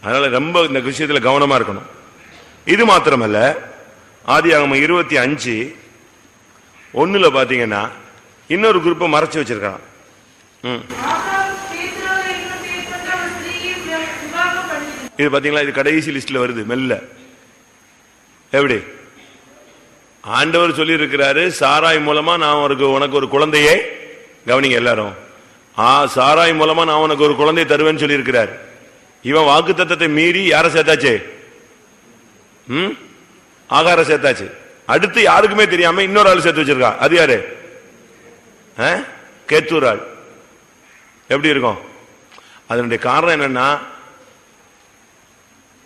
அதனால ரொம்ப இந்த விஷயத்துல கவனமா இருக்கணும். இது மாத்திரமல்ல, ஆதியாகமம் 25:1 பாத்தீங்கன்னா இன்னொரு குரூப்பை மறைச்சு வச்சிருக்கான். இது பாத்தீங்களா, இது கடைசி லிஸ்ட்ல வருது. மெல்ல எப்படி ஆண்டவர் சொல்லி இருக்கிறாரு, சாராய் மூலமா நான் உனக்கு ஒரு குழந்தையை, கவனிங்க எல்லாரும், சாராய் மூலமா நான் உனக்கு ஒரு குழந்தை தருவேன்னு சொல்லி இருக்கிறார். இவன் வாக்குத்தத்தத்தை மீறி யார சேர்த்தாச்சு? ஆகார சேர்த்தாச்சு. அடுத்து யாருக்குமே தெரியாம இன்னொரு ஆள் சேர்த்து வச்சிருக்கான். அது யாரு? கேத்தூர் ஆள். எப்படி இருக்கும்? அதனுடைய காரணம் என்னன்னா,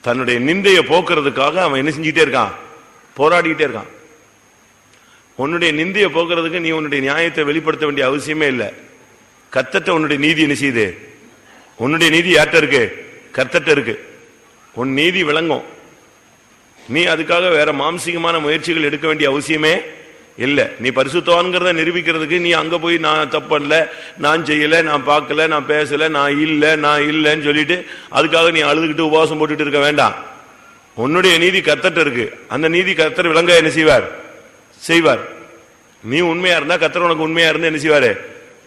தன்னுடைய நிந்தையை போக்குறதுக்காக அவன் என்ன செஞ்சுட்டே இருக்கான்? போராடிக்கிட்டே இருக்கான். உன்னுடைய நிந்தையை போக்குறதுக்கு நீ உன்னுடைய நியாயத்தை வெளிப்படுத்த வேண்டிய அவசியமே இல்லை. கர்த்தர்ட்ட உன்னுடைய நீதி என்ன செய்யுது? உன்னுடைய நீதி யார்கிட்ட இருக்கு? கர்த்தர்ட்ட இருக்கு. உன் நீதி விளங்கும். நீ அதுக்காக வேற மாம்சீகமான முயற்சிகள் எடுக்க வேண்டிய அவசியமே இல்லை. நீ பரிசுத்தவான்கிறத நிரூபிக்கிறதுக்கு நீ அங்க போய் நான் தப்பல்ல, நான் செய்யல, நான் பார்க்கல, நான் பேசல, நான் இல்லைன்னு சொல்லிட்டு அதுக்காக நீ அழுதுகிட்டு உபவாசம் போட்டுட்டு இருக்க வேண்டாம். உன்னுடைய நீதி கர்த்தர்ட்ட இருக்கு. அந்த நீதி கர்த்தர் விளங்க என்ன செய்வார். நீ உண்மையா இருந்தா கர்த்தர் உனக்கு உண்மையா இருந்து என்ன செய்வாரு?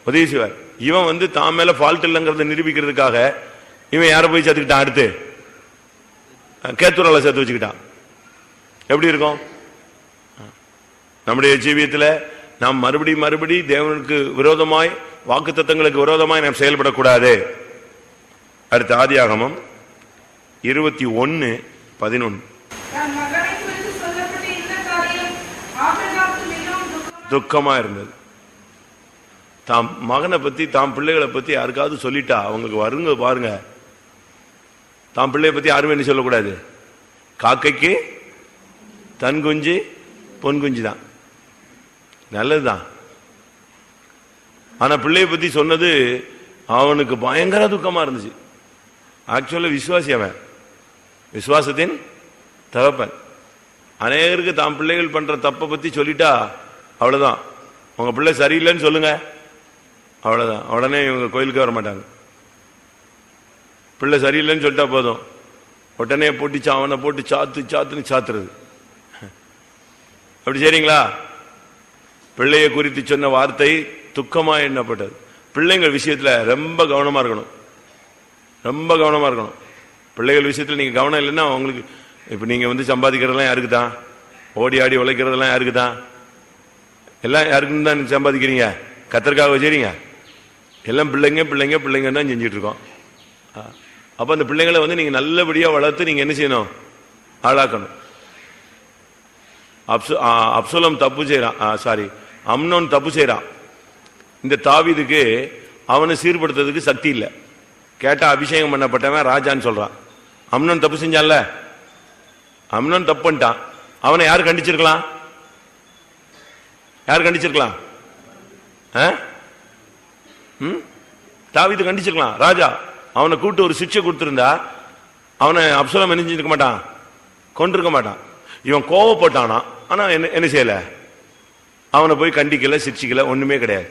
உதவி செய்வார். இவன் தான் மேல ஃபால்ட் இல்லைங்கிறத நிரூபிக்கிறதுக்காக இவன் யார போய் சேர்த்துக்கிட்டான்? அடுத்து கேத்தூரால சேர்த்து வச்சுக்கிட்டான். எப்படி இருக்கும்? நம்முடைய ஜீவியத்தில் நாம் மறுபடி தேவனுக்கு விரோதமாய், வாக்குத்தத்தங்களுக்கு விரோதமாய் நாம் செயல்படக்கூடாது. அடுத்த ஆதியாகமம் 21:11 துக்கமா இருந்தது. தாம் மகனை பத்தி, தாம் பிள்ளைகளை பத்தி யாருக்காவது சொல்லிட்டா அவங்களுக்கு வருங்க பாருங்க. தாம் பிள்ளைய பத்தி யாருமே என்ன சொல்லக்கூடாது. காக்கைக்கு தன் குஞ்சு பொன் குஞ்சு தான், நல்லதுதான். ஆனா பிள்ளைய பத்தி சொன்னது அவனுக்கு பயங்கர துக்கமா இருந்துச்சு. ஆக்சுவலா விசுவாசி, அவன் விசுவாசத்தின் தகப்பன். அநேகருக்கு தாம் பிள்ளைகள் பண்ற தப்பை பத்தி சொல்லிட்டா அவ்வளவுதான். உங்க பிள்ளை சரியில்லைன்னு சொல்லுங்க, அவ்வளவுதான். உடனே இவங்க கோயிலுக்கு வர மாட்டாங்க. பிள்ளை சரியில்லைன்னு சொல்லிட்டா போதும், உடனே போட்டு அவனை போட்டு சாத்துன்னு சாத்துறது. அப்படி சரிங்களா? பிள்ளையை குறித்து சொன்ன வார்த்தை துக்கமா எண்ணப்பட்டது. பிள்ளைங்கள் விஷயத்துல ரொம்ப கவனமா இருக்கணும், ரொம்ப கவனமா இருக்கணும். பிள்ளைகள் விஷயத்துல நீங்க கவனம் இல்லைன்னா உங்களுக்கு, இப்ப நீங்க சம்பாதிக்கிறதெல்லாம் யாருக்கு தான்? ஓடி ஆடி உழைக்கிறதெல்லாம் யாருக்கு தான்? எல்லாம் யாருக்குன்னு தான் சம்பாதிக்கிறீங்க? கத்தருக்காக வச்சுறீங்க? எல்லாம் பிள்ளைங்க தான் செஞ்சுட்டு இருக்கோம். அப்ப அந்த பிள்ளைங்களை நீங்க நல்லபடியா வளர்த்து நீங்க என்ன செய்யணும்? ஆளாக்கணும். அப்சலோம் தப்பு செய்யறான், அம்னோன் தப்பு செய்யறான். இந்த தாவீதுக்கு அவனை சீர்படுத்துறதுக்கு சக்தி இல்லை. கேட்டா அபிஷேகம் பண்ணப்பட்டவன் ராஜான்னு சொல்றான். அம்னோன் தப்பு செஞ்சான்ல, அம்னோன் தப்பு பண்ணிட்டான். அவனை யாரு கண்டிச்சிருக்கலாம்? யாரு கண்டிச்சிருக்கலாம்? தாவீது கண்டிச்சிருக்கலாம். ராஜா அவனை கூட்டு ஒரு சிக்ஷை கொடுத்திருந்தா அவனை அப்சலோம் என்ன செஞ்சிருக்க மாட்டான்? கொண்டிருக்க மாட்டான். இவன் கோவப்பட்டானா, ஆனா என்ன செய்யல? அவனை போய் கண்டிக்கல, சிரிச்சிக்கல, ஒண்ணுமே கிடையாது.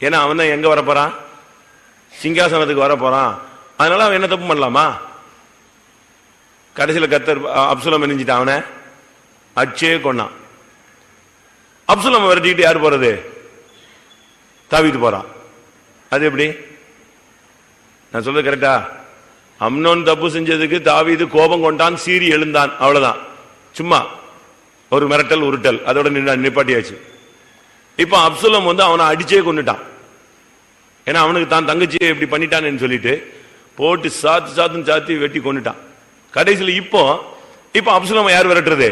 ஏன்னா அவன் தான் எங்க வரப்போறான்? சிங்காசனத்துக்கு வரப்போறான். அதனால அவன் என்ன தப்பு பண்ணலாமா? கடைசியில் கர்த்தர் அப்சலோம் நினைஞ்சிட்டான், அவனை அச்சே கொண்டான். அப்சலோம் விரட்டிட்டு யாரு போறது? தாவீது போறான். அது எப்படி? நான் சொல்றது கரெக்டா? அம்னோன் தப்பு செஞ்சதுக்கு தாவீது கோபம் கொண்டான், சீறி எழுந்தான், அவ்வளவுதான். சும்மா ஒரு மிரட்டல் உருட்டல், அதோட நிப்பாட்டியாச்சு. இப்ப அப்சலோம் அவனை அடிச்சே கொண்டுட்டான். ஏன்னா அவனுக்கு தான் தங்கச்சியை எப்படி பண்ணிட்டான்னு சொல்லிட்டு போட்டு சாத்துன்னு சாத்தி வெட்டி கொண்டுட்டான். கடைசியில் இப்போ அப்சலோம் யார் விரட்டுறது?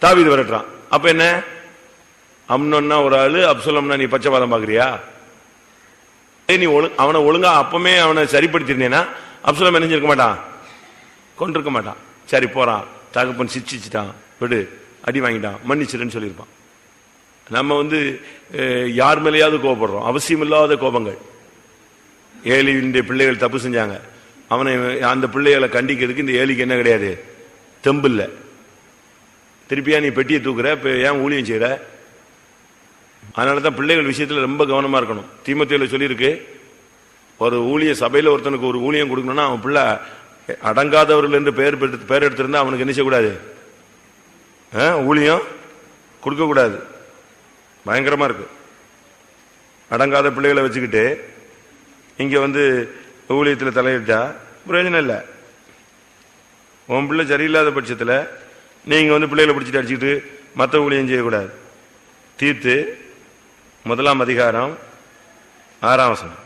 தாவீது விரட்டுறான். அப்ப என்ன? அம்னோன்னா ஒரு ஆளு, அப்சலோம்னா நீ பச்சைவாதம் பாக்குறியா? நீ அவனை ஒழுங்கா அப்பமே அவனை சரிப்படுத்திருந்தேன்னா அப்சலோம் என்ன செஞ்சிருக்க மாட்டான், கொண்டிருக்க மாட்டான். சரி போறான், தகப்பன் சிரிச்சிட்டான், விடு, அடி வாங்கிட்டான், மன்னிச்சிருன்னு சொல்லியிருப்பான். நம்ம யார் மேலேயாவது கோபப்படுறோம், அவசியம் இல்லாத கோபங்கள். ஏலியுடைய பிள்ளைகள் தப்பு செஞ்சாங்க, அவனை அந்த பிள்ளைகளை கண்டிக்கிறதுக்கு இந்த ஏலிக்கு என்ன கிடையாது, தெம்பு இல்லை. திருப்பியா நீ பெட்டியை தூக்குற, ஏன் ஊழியம் செய்யற? அதனாலதான் பிள்ளைகள் விஷயத்துல ரொம்ப கவனமா இருக்கணும். தீமோத்தேயுல சொல்லியிருக்கு, ஒரு ஊழிய சபையில ஒருத்தனுக்கு ஒரு ஊழியம் கொடுக்கணும்னா அவன் பிள்ளை அடங்காதவர்கள் என்று பெயர் எடுத்திருந்தா அவனுக்கு என்ன செய்யக்கூடாது, ஊழியம் கொடுக்க கூடாது. பயங்கரமா இருக்கு. அடங்காத பிள்ளைகளை வச்சுக்கிட்டு இங்க ஊழியத்தில் தலையிட்டா பிரயோஜனம் இல்லை. உன் பிள்ளை சரியில்லாத பட்சத்தில் நீங்க பிள்ளைகளை பிடிச்சிட்டு அடிச்சுக்கிட்டு மற்ற ஊழியம் செய்யக்கூடாது. தீர்த்து 1 அதிகாரம் 6 வசனம்.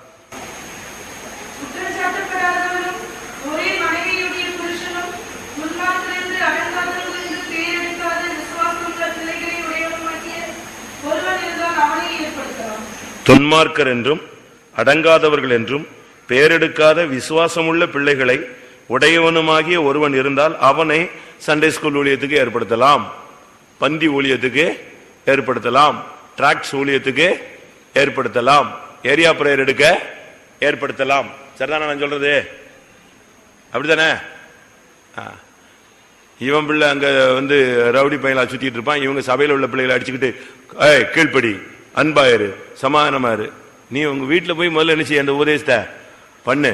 துன்மார்க்கர் என்றும் அடங்காதவர்கள் என்றும் பெயரெடுக்காத விசுவாசமுள்ள பிள்ளைகளை உடையவனுமாகிய ஒருவன் இருந்தால் அவனை சண்டே ஸ்கூல் ஊழியத்துக்கு ஏற்படுத்தலாம், பந்தி ஊழியத்துக்கு ஏற்படுத்தலாம், டிராக்ஸ் ஊழியத்துக்கு ஏற்படுத்தலாம், ஏரியா பிரேயர் எடுக்க ஏற்படுத்தலாம். சரிதானே நான் சொல்றது? அப்படித்தானே? இவன் பிள்ளை அங்க ரவுடி பையலா சுத்திட்டு இருப்பான், இவங்க சபையில் உள்ள பிள்ளைகளை அடிச்சுக்கிட்டு கீழ்படி, அன்பாயிரு, சமாதானமாரு. நீ உங்க வீட்டில் போய் முதல்ல என்ன செய்ய, அந்த உபதேசத்தை பண்ணு.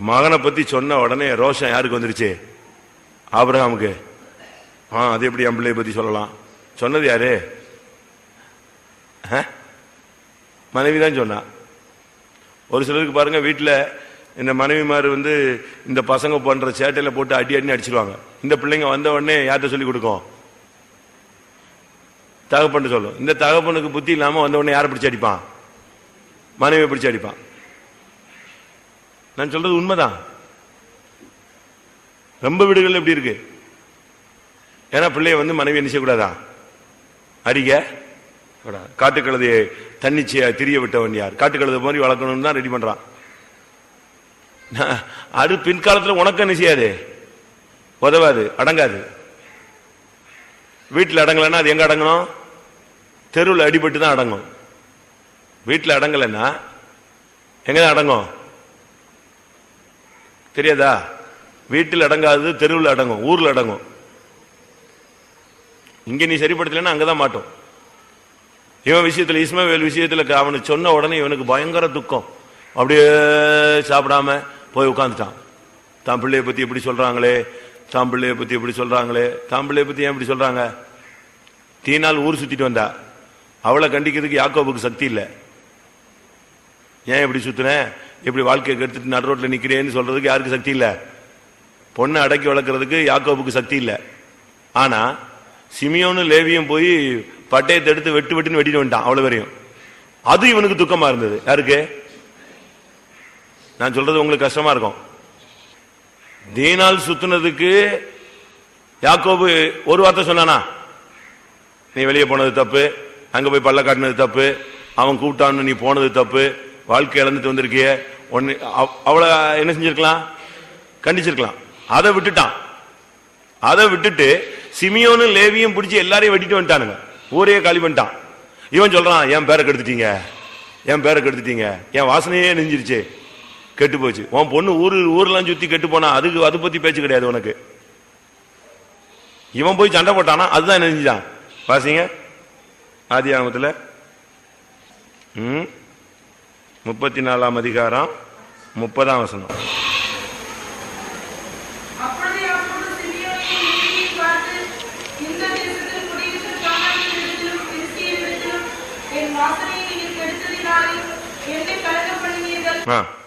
மகனை பத்தி சொன்ன உடனே ரோஷம் யாருக்கு வந்துருச்சு? ஆபிரகாமுக்கு. அது எப்படி என் பிள்ளைய பத்தி சொல்லலாம்? சொன்னது யாரு? மனைவிதான் சொன்னா. ஒரு சிலருக்கு பாருங்க, வீட்டில் இந்த மனைவிமார் இந்த பசங்க பண்ற சேட்டையில போட்டு அடி அடின்னு அடிச்சிருவாங்க. இந்த பிள்ளைங்க வந்த உடனே யார்கிட்ட சொல்லி கொடுக்கும்? தகப்பன்னு சொல்லும். இந்த தகப்பனுக்கு புத்தி இல்லாம வந்த உடனே யாரை பிடிச்சி அடிப்பான்? மனைவியை பிடிச்சி அடிப்பான். நான் சொல்றது உண்மைதான். ரொம்ப வீடுகள் எப்படி இருக்கு? ஏன்னா பிள்ளைய மனைவி என்ன செய்யக்கூடாதா? அடிக்க. காட்டுக்கழுதையை தன்னிச்சையா திரிய விட்டவன் யார்? காட்டுக்கழுதை மாதிரி வளர்க்கணும்னு தான் ரெடி பண்றான். அது பின்காலத்தில் உனக்கு என்ன செய்யாது, உதவாது, அடங்காது. வீட்டில் அடங்கலன்னா அது எங்க அடங்கணும்? தெருவில் அடிபட்டு தான் அடங்கும். வீட்டில் அடங்கலைன்னா எங்கதான் அடங்கும்? தெரியாதா? வீட்டில் அடங்காதது தெருவில் அடங்கும், ஊர்ல அடங்கும். இங்க நீ சரிப்படுத்தலைன்னா அங்கதான் மாட்டோம். இவன் விஷயத்துல, இஸ்மாவேல் விஷயத்துல அவனுக்கு சொன்ன உடனே இவனுக்கு பயங்கர துக்கம். அப்படியே சாப்பிடாம போய் உட்காந்துட்டான். தான் பிள்ளைய பத்தி எப்படி சொல்றாங்களே, தான் பிள்ளைய பத்தி எப்படி சொல்றாங்களே, தான் பிள்ளைய பத்தி ஏன் இப்படி சொல்றாங்க? தீனால் ஊர் சுத்திட்டு வந்தா, அவளை கண்டிக்கிறதுக்கு யாக்கோபுக்கு சக்தி இல்லை. ஏன் இப்படி சுத்துன, எப்படி வாழ்க்கையை கெடுத்துட்டு நடு ரோட்ல நிக்கிறேன்னு சொல்றதுக்கு யாருக்கு சக்தி இல்லை? பொண்ணை அடக்கி வளர்க்கறதுக்கு யாக்கோபுக்கு சக்தி இல்லை. ஆனா சிமியோனும் லேவியும் போய் பட்டயத்தை எடுத்து வெட்டுன்னு வெட்டிட்டு வந்துட்டான் அவ்வளவு வரையும். அது இவனுக்கு துக்கமா இருந்தது. யாருக்கு? நான் சொல்றது உங்களுக்கு கஷ்டமா இருக்கும். தீனால் சுத்துனதுக்கு யாக்கோபு ஒரு வார்த்தை சொன்னானா? நீ வெளியே போனது தப்பு, அங்க போய் பல்ல காட்டினது தப்பு, அவன் கூப்பிட்டான்னு நீ போனது தப்பு, வாழ்க்கை இழந்துட்டு வந்திருக்கிய, அவளை என்ன செஞ்சிருக்கலாம்? கண்டிச்சிருக்கலாம். அதை விட்டுட்டான். அதை விட்டுட்டு சிமியோனும் லேவியும் பிடிச்சி எல்லாரையும் வெட்டிட்டு வந்துட்டானுங்க, ஊரையே காலி பண்ணிட்டான். இவன் சொல்றான், என் பேரை கெடுத்துட்டீங்க, என் பேரை கெடுத்துட்டீங்க, என் வாசனையே நெஞ்சிருச்சு, கெட்டு போச்சு. உன் பொண்ணு ஊர்லாம் சுத்தி கெட்டு போனா அதுக்கு அதை பத்தி பேச்சு கிடையாது உனக்கு. இவன் போய் சண்டை போட்டானா அதுதான் நெஞ்சுதான். வாசிங்க ஆதியாகமத்துல 34 அதிகாரம் 30 வசனம்.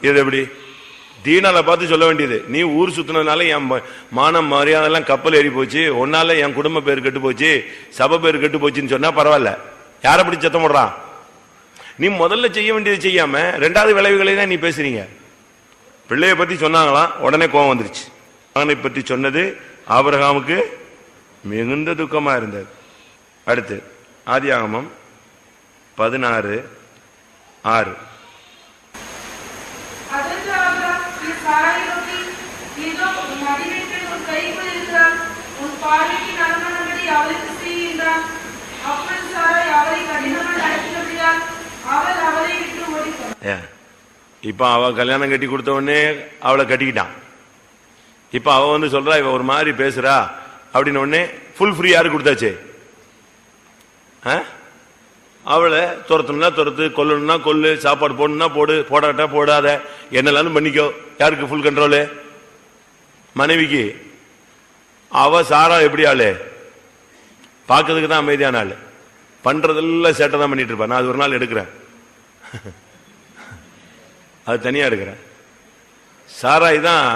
இது எப்படி தீனால பார்த்து சொல்ல வேண்டியது? நீ ஊர் சுத்தினதுனால என் மானம் மரியாதைலாம் கப்பல் ஏறி போச்சு, ஒன்னால என் குடும்ப பேர் கெட்டு போச்சு, சபை பேர் கெட்டு போச்சுன்னு சொன்னா பரவாயில்ல. யாரை அப்படி சத்தம் போடுறான்? நீ முதல்ல செய்ய வேண்டியது செய்யாம ரெண்டாவது விளைவுகளை தான் நீ பேசுறீங்க. பிள்ளைய பத்தி சொன்னாங்களாம், உடனே கோபம் வந்துருச்சு. மகனை பற்றி சொன்னது ஆபிரகாமுக்கு மிகுந்த துக்கமா இருந்தது. அடுத்து ஆதியாகமம் 16:6. இப்ப அவ கல்யாணம் கட்டி கொடுத்த உடனே அவளை கட்டிக்கிட்டான். இப்ப அவ வந்து சொல்றா இவ ஒரு மாதிரி பேசுறா அப்படின்னு உடனே ஃபுல் ஃப்ரீ யாரு கொடுத்தாச்சு? அவளை துரத்தணும்னா துரத்து, கொல்லணும்னா கொல்லு, சாப்பாடு போடணும்னா போடு, போடாட்டா போடாத, என்னெல்லாம் பண்ணிக்கோ. யாருக்கு ஃபுல் கண்ட்ரோலு? மனைவிக்கு. அவ சாரா எப்படி ஆளு? பார்க்கறதுக்கு தான் அமைதியான ஆளு, பண்றதெல்லாம் சேட்டை தான் பண்ணிட்டு இருப்பா. நான் அது ஒரு நாள் எடுக்கிறேன், அது தனியா எடுக்கிறேன். சாராய் தான்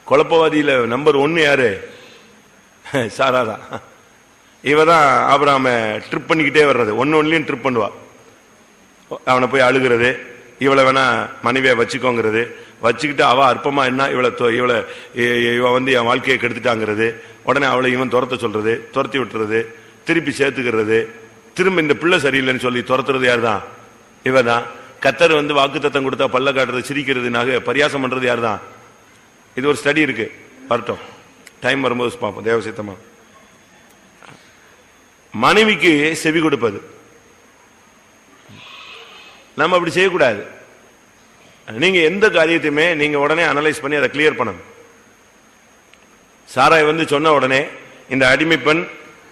குழப்பவாதியில நம்பர் 1 யாரு? சாரா தான். இவதான் ஆபிரகாம ட்ரிப் பண்ணிக்கிட்டே வர்றது, ஒன்னுலயும் ட்ரிப் பண்ணுவா. அவனை போய் அழுகிறது, இவளை வேணா மனைவியை வச்சுக்கோங்கிறது, வச்சுக்கிட்டு அவ அற்பமா என்ன இவ வந்து என் வாழ்க்கையை கெடுத்துட்டாங்கிறது, உடனே அவளை இவன் துரத்த சொல்றது, துரத்தி விட்டுறது, திருப்பி சேர்த்துக்கிறது, திரும்ப இந்த பிள்ளை சரியில்லைன்னு சொல்லி துரத்துறது யார் தான்? இவதான். கத்தர் வந்து வாக்குத்தத்தம் கொடுத்தா பல்ல காட்டுறது, சிரிக்கிறதுனாக பரியாசம் பண்றது யார் தான்? இது ஒரு ஸ்டடி இருக்கு, வரட்டும், டைம் வரும்போது பார்ப்போம். தேவசித்தமா மனைவிக்கு செவி கொடுப்பது, நம்ம அப்படி செய்யக்கூடாது. நீங்க எந்த காரியத்தையுமே நீங்க உடனே அனலைஸ் பண்ணி அதை கிளியர் பண்ணணும். சாராய் வந்து சொன்ன உடனே இந்த அடிமை பெண்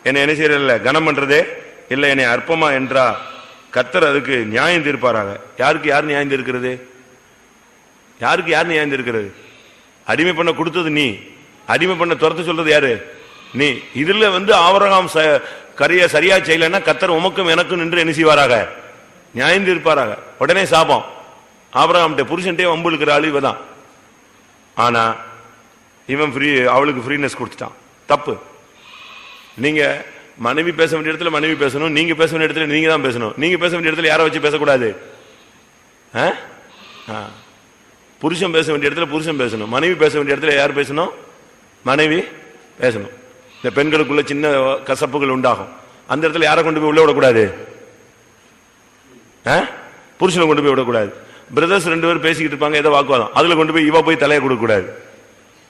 என்னை என்ன செய்யறதில்ல, கனம் பண்றதே இல்லை, என்னை அற்பமா என்றா கத்தர் அதுக்கு நியாயம் தீர்ப்பாராக. யாருக்கு யார் நியாயம் தீர்க்கிறது? யாருக்கு யார் நியாயம் தீர்க்கிறது? அடிமை பண்ண கொடுத்தது நீ, அடிமை பண்ண துரத்து சொல்றது யாரு? நீ. இதுல வந்து ஆபிரகாம் சரியா செய்யலன்னா கத்தர் உமக்கும் எனக்கும் நின்று என்ன செய்வாராக? நியாயம் தீர்ப்பாராக. உடனே சாபம். ஆபிரகாம் புருஷன்டே வம்பு இருக்கிற ஆளு இவதான். ஆனா இவன் அவளுக்கு ஃப்ரீனஸ் கொடுத்துட்டான். தப்பு. நீங்க மனைவி பேச வேண்டிய இடத்துல மனைவி பேசணும், நீங்க பேச வேண்டிய இடத்துல நீங்க தான் பேசணும். நீங்க பேச வேண்டிய இடத்துல யாரை வச்சு பேசக்கூடாது? புருஷன் பேச வேண்டிய இடத்துல புருஷன் பேசணும், மனைவி பேச வேண்டிய இடத்துல யார் பேசணும்? மனைவி பேசணும். இந்த பெண்களுக்குள்ள சின்ன கசப்புகள் உண்டாகும், அந்த இடத்துல யாரை கொண்டு போய் உள்ள விடக்கூடாது? புருஷனை கொண்டு போய் விடக்கூடாது. பிரதர்ஸ் 2 பேரும் பேசிக்கிட்டு இருப்பாங்க, ஏதோ வாக்குவாதம், அதுல கொண்டு போய் இவ போய் தலையை கொடுக்க கூடாது.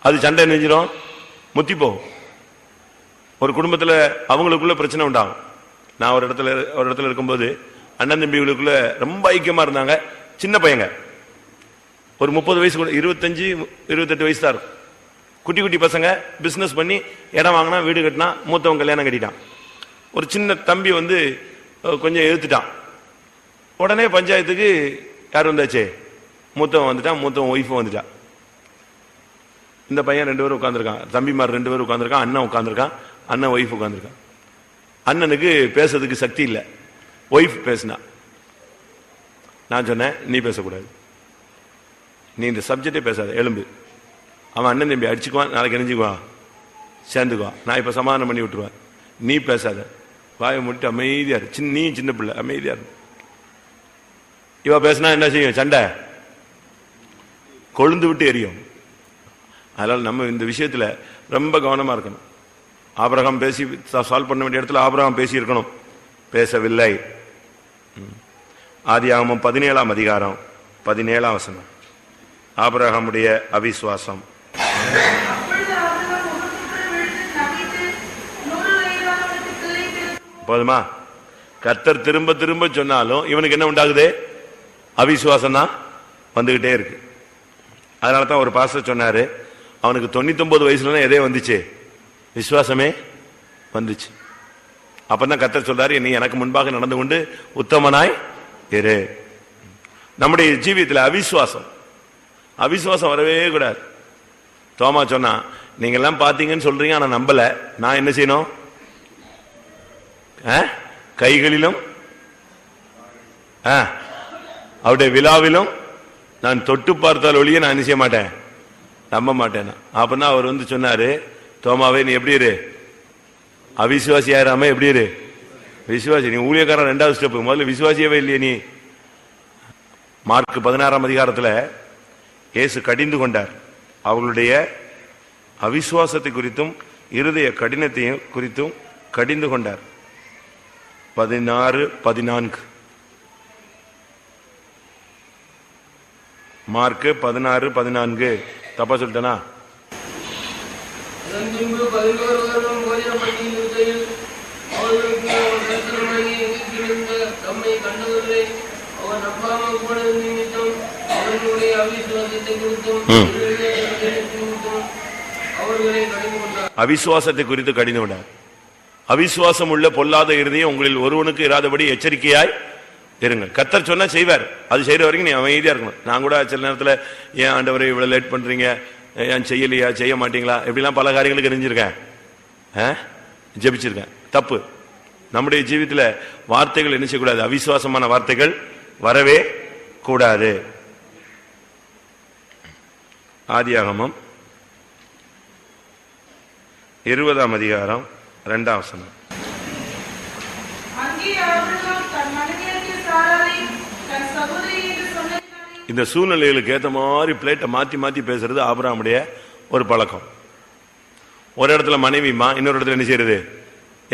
அது சண்டை நெஞ்சிடும், முத்தி போகும். ஒரு குடும்பத்துல அவங்களுக்குள்ள பிரச்சனை உண்டாகும். நான் ஒரு இடத்துல இருக்கும்போது அண்ணன் தம்பிகளுக்குள்ள ரொம்ப ஐக்கியமா இருந்தாங்க. சின்ன பையங்க, ஒரு 30 வயசு, 25 28 வயசு தான் இருக்கும். குட்டி குட்டி பசங்க பிசினஸ் பண்ணி இடம் வாங்கினா, வீடு கட்டினா, மூத்தவன் கல்யாணம் கட்டிட்டான். ஒரு சின்ன தம்பி வந்து கொஞ்சம் எதிர்த்துட்டான். உடனே பஞ்சாயத்துக்கு யார் வந்தாச்சு? மூத்தவன் வந்துட்டான், மூத்தவன் ஒய்ஃபும் வந்துட்டான். இந்த பையன் 2 பேரும் உட்காந்துருக்கான், தம்பிமார் 2 பேரும் உட்காந்துருக்கான், அண்ணன் உட்காந்துருக்கான், அண்ணன் ஒய்ஃப் உட்காந்துருக்கான். அண்ணனுக்கு பேசுறதுக்கு சக்தி இல்லை, ஒய்ஃப் பேசினா. நான் சொன்னேன், நீ பேசக்கூடாது, நீ இந்த சப்ஜெக்டே பேசாத, எலும்பு. அவன் அண்ணன் தம்பி அடிச்சுக்குவான், நாளைக்கு இணைஞ்சுக்குவான், சேர்ந்துக்குவான். நான் இப்ப சமாதானம் பண்ணி விட்டுருவேன், நீ பேசாத, வாயை முடிட்டு அமைதியா இரு. நீ சின்ன பிள்ளை, அமைதியா இரு. இவ பேசினா என்ன செய்யும்? சண்டை கொழுந்து விட்டு எரியும். அதனால நம்ம இந்த விஷயத்துல ரொம்ப கவனமா இருக்கணும். ஆபிரகாம் பேசி சால்வ் பண்ண வேண்டிய இடத்துல ஆபிரகாம் பேசி இருக்கணும், பேசவில்லை. ஆதியாகமம் 17ஆம் அதிகாரம் 17ஆம் வசனம். ஆபிரகாமுடைய அவிசுவாசம். போதுமா? கர்த்தர் திரும்ப திரும்ப சொன்னாலும் இவனுக்கு என்ன உண்டாகுது? அவிசுவாசம் தான் வந்துகிட்டே இருக்கு. அதனால தான் ஒரு பாஸ்டர் சொன்னாரு, அவனுக்கு 99 வயசுல எதே வந்துச்சு? விசுவாசமே வந்துச்சு. அப்பதான் கர்த்தர் சொல்றாரு, நீ எனக்கு முன்பாக நடந்து கொண்டு உத்தமனாய் இரு. நம்முடைய ஜீவியத்தில் அவிசுவாசம் வரவே கூடாது. தோமா சொன்னா, நீங்க எல்லாம் பாத்தீங்கன்னு சொல்றீங்க, ஆனா நம்பல, நான் என்ன செய்யணும்? கைகளிலும் அவருடைய விழாவிலும் நான் தொட்டு பார்த்தால் ஒழிய நான் என்ன செய்ய மாட்டேன், நம்ப மாட்டேன். அப்பதான் அவர் வந்து சொன்னாரு, தோமாவே நீ எப்படி இரு, அவிசுவாசி ஆயிராம எப்படி இரு விசுவாசி. நீ ஊழியக்காரன் 2வது ஸ்டெப், முதல்ல விசுவாசியவே இல்லையே நீ. மார்க் 16ஆம் அதிகாரத்தில் இயேசு கடிந்து கொண்டார். அவர்களுடைய அவிசுவாசத்தை குறித்தும் இருதய கடினத்தையும் குறித்தும் கடிந்து கொண்டார். 16:14 மார்க் 16:14 தப்பா சொல்லிட்டேனா? அவிசுவாசத்தை குறித்து கடிந்து விடார். அவிசுவாசம் உள்ள பொல்லாத இருதயம் உங்களில் ஒருவனுக்கு இராதபடி எச்சரிக்கையாய் இருங்கள். கர்த்தர் சொன்னா செய்வார். அது செய்யற வரைக்கும் நீ அமைதியா இருக்கணும். நான் கூட சில நேரத்தில் ஏன் ஆண்டவரை இவ்வளவு லேட் பண்றீங்க, ஏன் செய்யலையா, செய்ய மாட்டீங்களா, எப்படிலாம் பல காரியங்களுக்கு எரிஞ்சிருக்கேன், ஜெபிச்சிருக்கேன். தப்பு. நம்முடைய ஜீவித்துல வார்த்தைகள் என்ன செய்யக்கூடாது? அவிசுவாசமான வார்த்தைகள் வரவே கூடாது. ஆதியாகமம் 20ஆம் அதிகாரம் 2ஆம் வசனம். இந்த சூழ்நிலைகளுக்கு ஏற்ற மாதிரி பிளேட்டை மாத்தி மாத்தி பேசுறது ஆபிரகாமுடைய ஒரு பழக்கம். ஒரு இடத்துல மனைவிமா, இன்னொரு இடத்துல என்ன செய்யறது?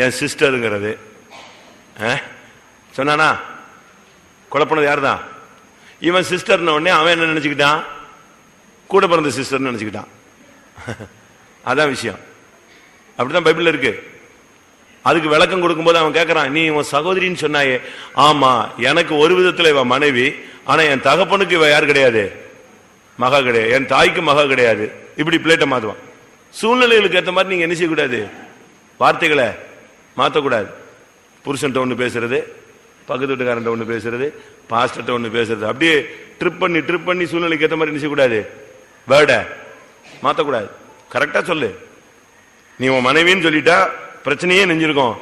என் சிஸ்டருங்கிறது. சொன்னானா? குழப்பனது யார் தான்? இவன் சிஸ்டர்ன உடனே அவன் என்ன நினைச்சுக்கிட்டான்? கூட பிறந்த சிஸ்டர்னு நினைச்சுக்கிட்டான். அதான் விஷயம். அப்படிதான் பைபிள்ல இருக்கு. அதுக்கு விளக்கம் கொடுக்கும்போது அவன் கேட்கறான், நீ உன் சகோதரின்னு சொன்னாயே. ஆமா, எனக்கு ஒரு விதத்துல இவன் மனைவி, ஆனா என் தகப்பனுக்கு இவ யார் கிடையாது? மகா கிடையாது. என் தாய்க்கு மகா கிடையாது. இப்படி பிளேட்டை மாத்துவான். சூழ்நிலைகளுக்கு ஏற்ற மாதிரி நீங்க என்ன செய்யக்கூடாது? வார்த்தைகளை மாற்றக்கூடாது. புருஷன்ட்ட ஒண்ணு பேசுறது, பக்கத்து வீட்டுக்காரன் ஒண்ணு பேசுறது, பாஸ்டர்ட்ட ஒண்ணு பேசுறது, அப்படியே ட்ரிப் பண்ணி சூழ்நிலைக்கு ஏற்ற மாதிரி என்ன செய்யக்கூடாது? வேர்டை மாற்றக்கூடாது. கரெக்டா சொல்லு. நீ உன் மனைவின்னு சொல்லிட்டா பிரச்சனையே நெஞ்சிருக்கும்,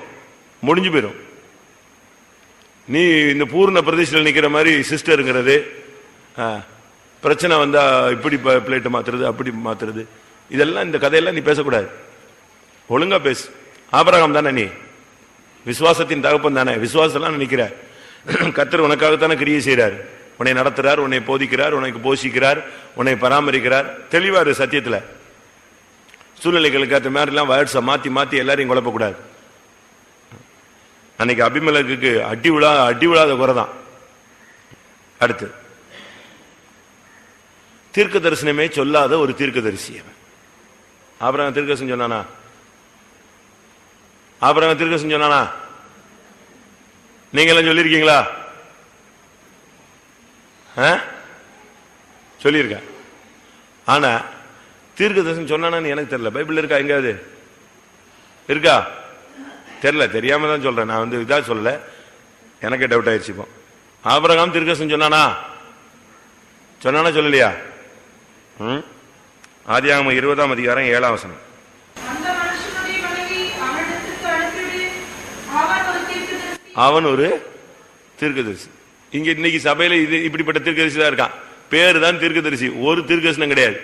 முடிஞ்சு போயிடும். நீ இந்த பூர்ண பிரதேசத்தில் நிக்கிற மாதிரி சிஸ்டருங்கிறது, பிரச்சனை வந்தா இப்படி பிளேட்டை மாத்துறது, அப்படி மாத்துறது, இதெல்லாம் இந்த கதையெல்லாம் நீ பேசக்கூடாது. ஒழுங்கா பேசு. ஆபிரகாம் தானே நீ? விசுவாசத்தின் தகப்பன் தானே? விசுவாசம் நினைக்கிற கர்த்தர் உனக்காகத்தானே கிரியை செய்யறார். உன்னை நடத்துறார், உன்னை போதிக்கிறார், உனக்கு போஷிக்கிறார், உன்னை பராமரிக்கிறார். தெளிவாரு சத்தியத்துல. சூழ்நிலைகளுக்கு ஏற்ற மாதிரி எல்லாம் வேர்ட்ஸை மாத்தி மாத்தி எல்லாரையும் குழப்பக்கூடாது. அன்னைக்கு அபிமெலக்குக்கு அடி விழாத குறைதான். அடுத்து தீர்க்க தரிசனமே சொல்லாத ஒரு தீர்க்க தரிசி. ஆபிரகாம் தீர்க்கதரிசனம் சொன்னானா? ஆபிரகாம் தீர்க்கதரிசனம் சொன்னானா? நீங்க எல்லாம் சொல்லிருக்கீங்களா? சொல்லியிருக்க. ஆனா தீர்க்கதரிசனம் சொன்னானு எனக்கு தெரியல. பைபிள் இருக்கா? எங்காவது இருக்கா? தெரியல. தெரியாம தான் சொல்றேன். நான் வந்து இதா சொல்லல, எனக்கே டவுட் ஆயிடுச்சு. இப்போ ஆபிரகாம் தீர்க்கதரிசனம் சொன்னானா சொல்லலையா? ஆதியாகமம் 20ஆம் அதிகாரம் 7ஆம் வசனம். அவன் ஒரு தீர்க்கதரிசி. இங்க இன்னைக்கு சபையில இது இப்படிப்பட்ட தீர்க்கதரிசி தான் இருக்கான். பேரு தான் தீர்க்கதரிசி. ஒரு தீர்க்கதரிசனம் கிடையாது.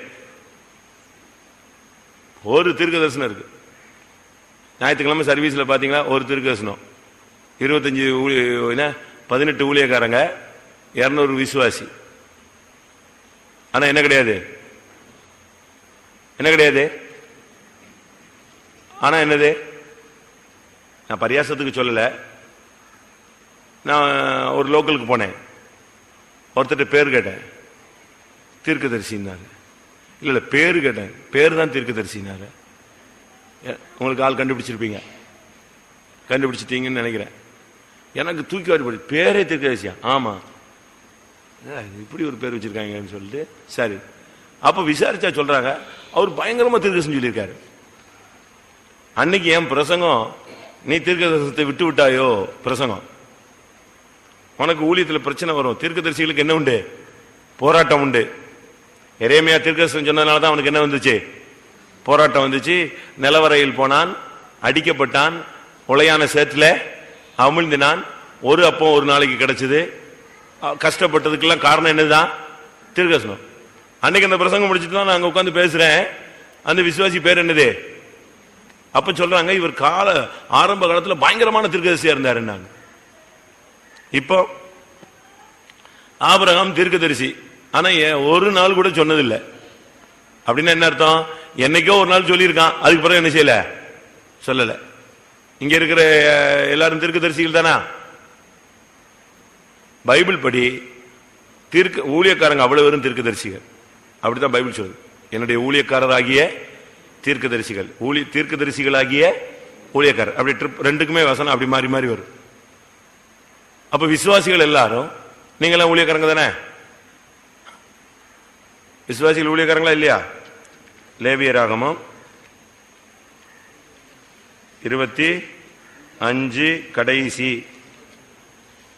ஒரு தீர்க்கதரிசனம் இருக்கு. ஞாயிற்றுக்கிழமை சர்வீஸ்ல பாத்தீங்களா? ஒரு தீர்க்கதரிசனம். 18 ஊழியக்காரங்க, 200 விசுவாசி. ஆனா என்ன கிடையாது? என்ன கிடையாது? ஆனா என்னது? நான் பரியாசத்துக்கு சொல்லல. நான் ஒரு லோக்கலுக்கு போனேன். ஒருத்தர் பேர் கேட்டேன், தீர்க்கதரிசின்னாரு. இல்ல பேரு கேட்டேன், பேரு தான் தீர்க்கதரிசினாரு. உங்களுக்கு ஆள் கண்டுபிடிச்சிட்டீங்கன்னு நினைக்கிறேன். எனக்கு தூக்கி வாரி போடு, பேரே தீர்க்கதரிசியா? ஆமா, இப்படி ஒரு பேர் வச்சிருக்காங்கன்னு சொல்லிட்டு சரி. அப்ப விசாரிச்சா சொல்றாங்க, அவர் பயங்கரமா தீர்க்கதரிசனம் சொல்லியிருக்காரு. அன்னைக்கு என் பிரசங்கம், நீ தீர்க்கதரிசனத்தை விட்டு விட்டாயோ பிரசங்கம், உனக்கு ஊழியத்தில் பிரச்சனை வரும். தீர்க்கதரிசிகளுக்கு என்ன உண்டு? போராட்டம் உண்டு. எரேமியா தீர்க்கதரிசனம் சொன்னதுனாலதான் அவனுக்கு என்ன வந்துச்சு? போராட்டம் வந்துச்சு. நிலவரையில் போனான், அடிக்கப்பட்டான், உளையான சேத்துல அமிழ்ந்தினான். ஒரு அப்பம் ஒரு நாளைக்கு கிடைச்சது. கஷ்டப்பட்டதுக்கெல்லாம் காரணம் என்னதுதான்? தீர்க்கதரிசனம். அன்னைக்கு அந்த பிரசங்கம் முடிச்சுட்டு தான் நான் உட்காந்து பேசுறேன். அந்த விசுவாசி பேர் என்னது? அப்ப சொல்றாங்க, இவர் ஆரம்ப காலத்துல பயங்கரமான தீர்க்கதரிசியா இருந்தாருன்னாங்க. இப்போ ஆபிரகாம் தீர்க்கதரிசி, ஆனா ஒரு நாள் கூட சொன்னதில்லை. அப்படின்னா என்ன அர்த்தம்? என்னைக்கோ ஒரு நாள் சொல்லியிருக்கான், அதுக்கு பிறகு என்ன செய்யல? சொல்லல. இங்க இருக்கிற எல்லாரும் தீர்க்கதரிசிகள் தானா? பைபிள் படி ஊழியக்காரங்க அவ்வளவு வெறும் தீர்க்கதரிசிகள். அப்படித்தான் பைபிள் சொல்லுது. என்னுடைய ஊழியக்காரராகிய தீர்க்கதரிசிகள், தீர்க்கதரிசிகளாகிய ஊழியக்காரர். அப்படி ரெண்டுக்குமே வசனம் அப்படி மாறி மாறி வரும். அப்ப விசுவாசிகள் எல்லாரும் நீங்களாம் ஊழியக்காரங்க தானே? விசுவாசிகள் ஊழியக்காரங்களா இல்லையா? லேவியராகமம் 25 கடைசி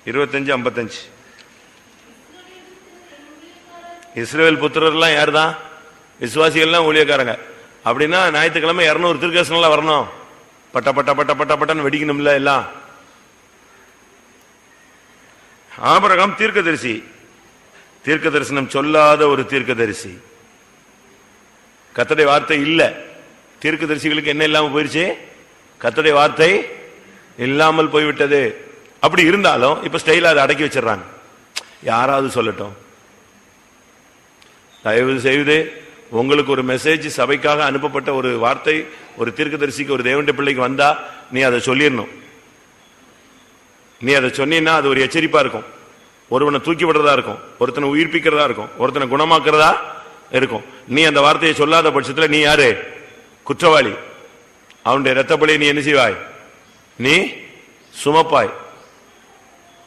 25-55. இஸ்ரவேல் புத்திரர்லாம் யாரு தான்? விசுவாசிகள்லாம் ஊழியக்காரங்க. அப்படின்னா ஞாயிற்றுக்கிழமை 200 தீர்க்கதரிசனம் வரணும். பட்ட பட்ட பட்ட பட்ட பட்டன்னு வெடிக்கணும்ல எல்லாம். ஆபிரகாம் தீர்க்கதரிசி, தீர்க்க தரிசனம் சொல்லாத ஒரு தீர்க்கதரிசி. கர்த்தருடைய வார்த்தை இல்ல. தீர்க்கதரிசிகளுக்கு என்ன இல்லாம போயிருச்சு? கர்த்தருடைய வார்த்தை இல்லாமல் போய்விட்டது. அப்படி இருந்தாலும் இப்ப ஸ்டைலா அதை அடக்கி வச்சிடறாங்க. யாராவது சொல்லட்டும். தயவு செய்து உங்களுக்கு ஒரு மெசேஜ் சபைக்காக அனுப்பப்பட்ட ஒரு வார்த்தை ஒரு தீர்க்கதரிசிக்கு, ஒரு தேவனுடைய பிள்ளைக்கு வந்தா நீ அதை சொல்லிடணும். நீ அதை சொன்னீன்னா அது ஒரு எச்சரிப்பா இருக்கும். ஒருவனை தூக்கி விடுறதா இருக்கும், ஒருத்தனை உயிர்ப்பிக்கிறதா இருக்கும், ஒருத்தனை குணமாக்குறதா இருக்கும். நீ அந்த வார்த்தையை சொல்லாத பட்சத்தில் நீ யாரு? குற்றவாளி. அவனுடைய இரத்த பலியை நீ என்ன செய்வாய்? நீ சுமப்பாய்.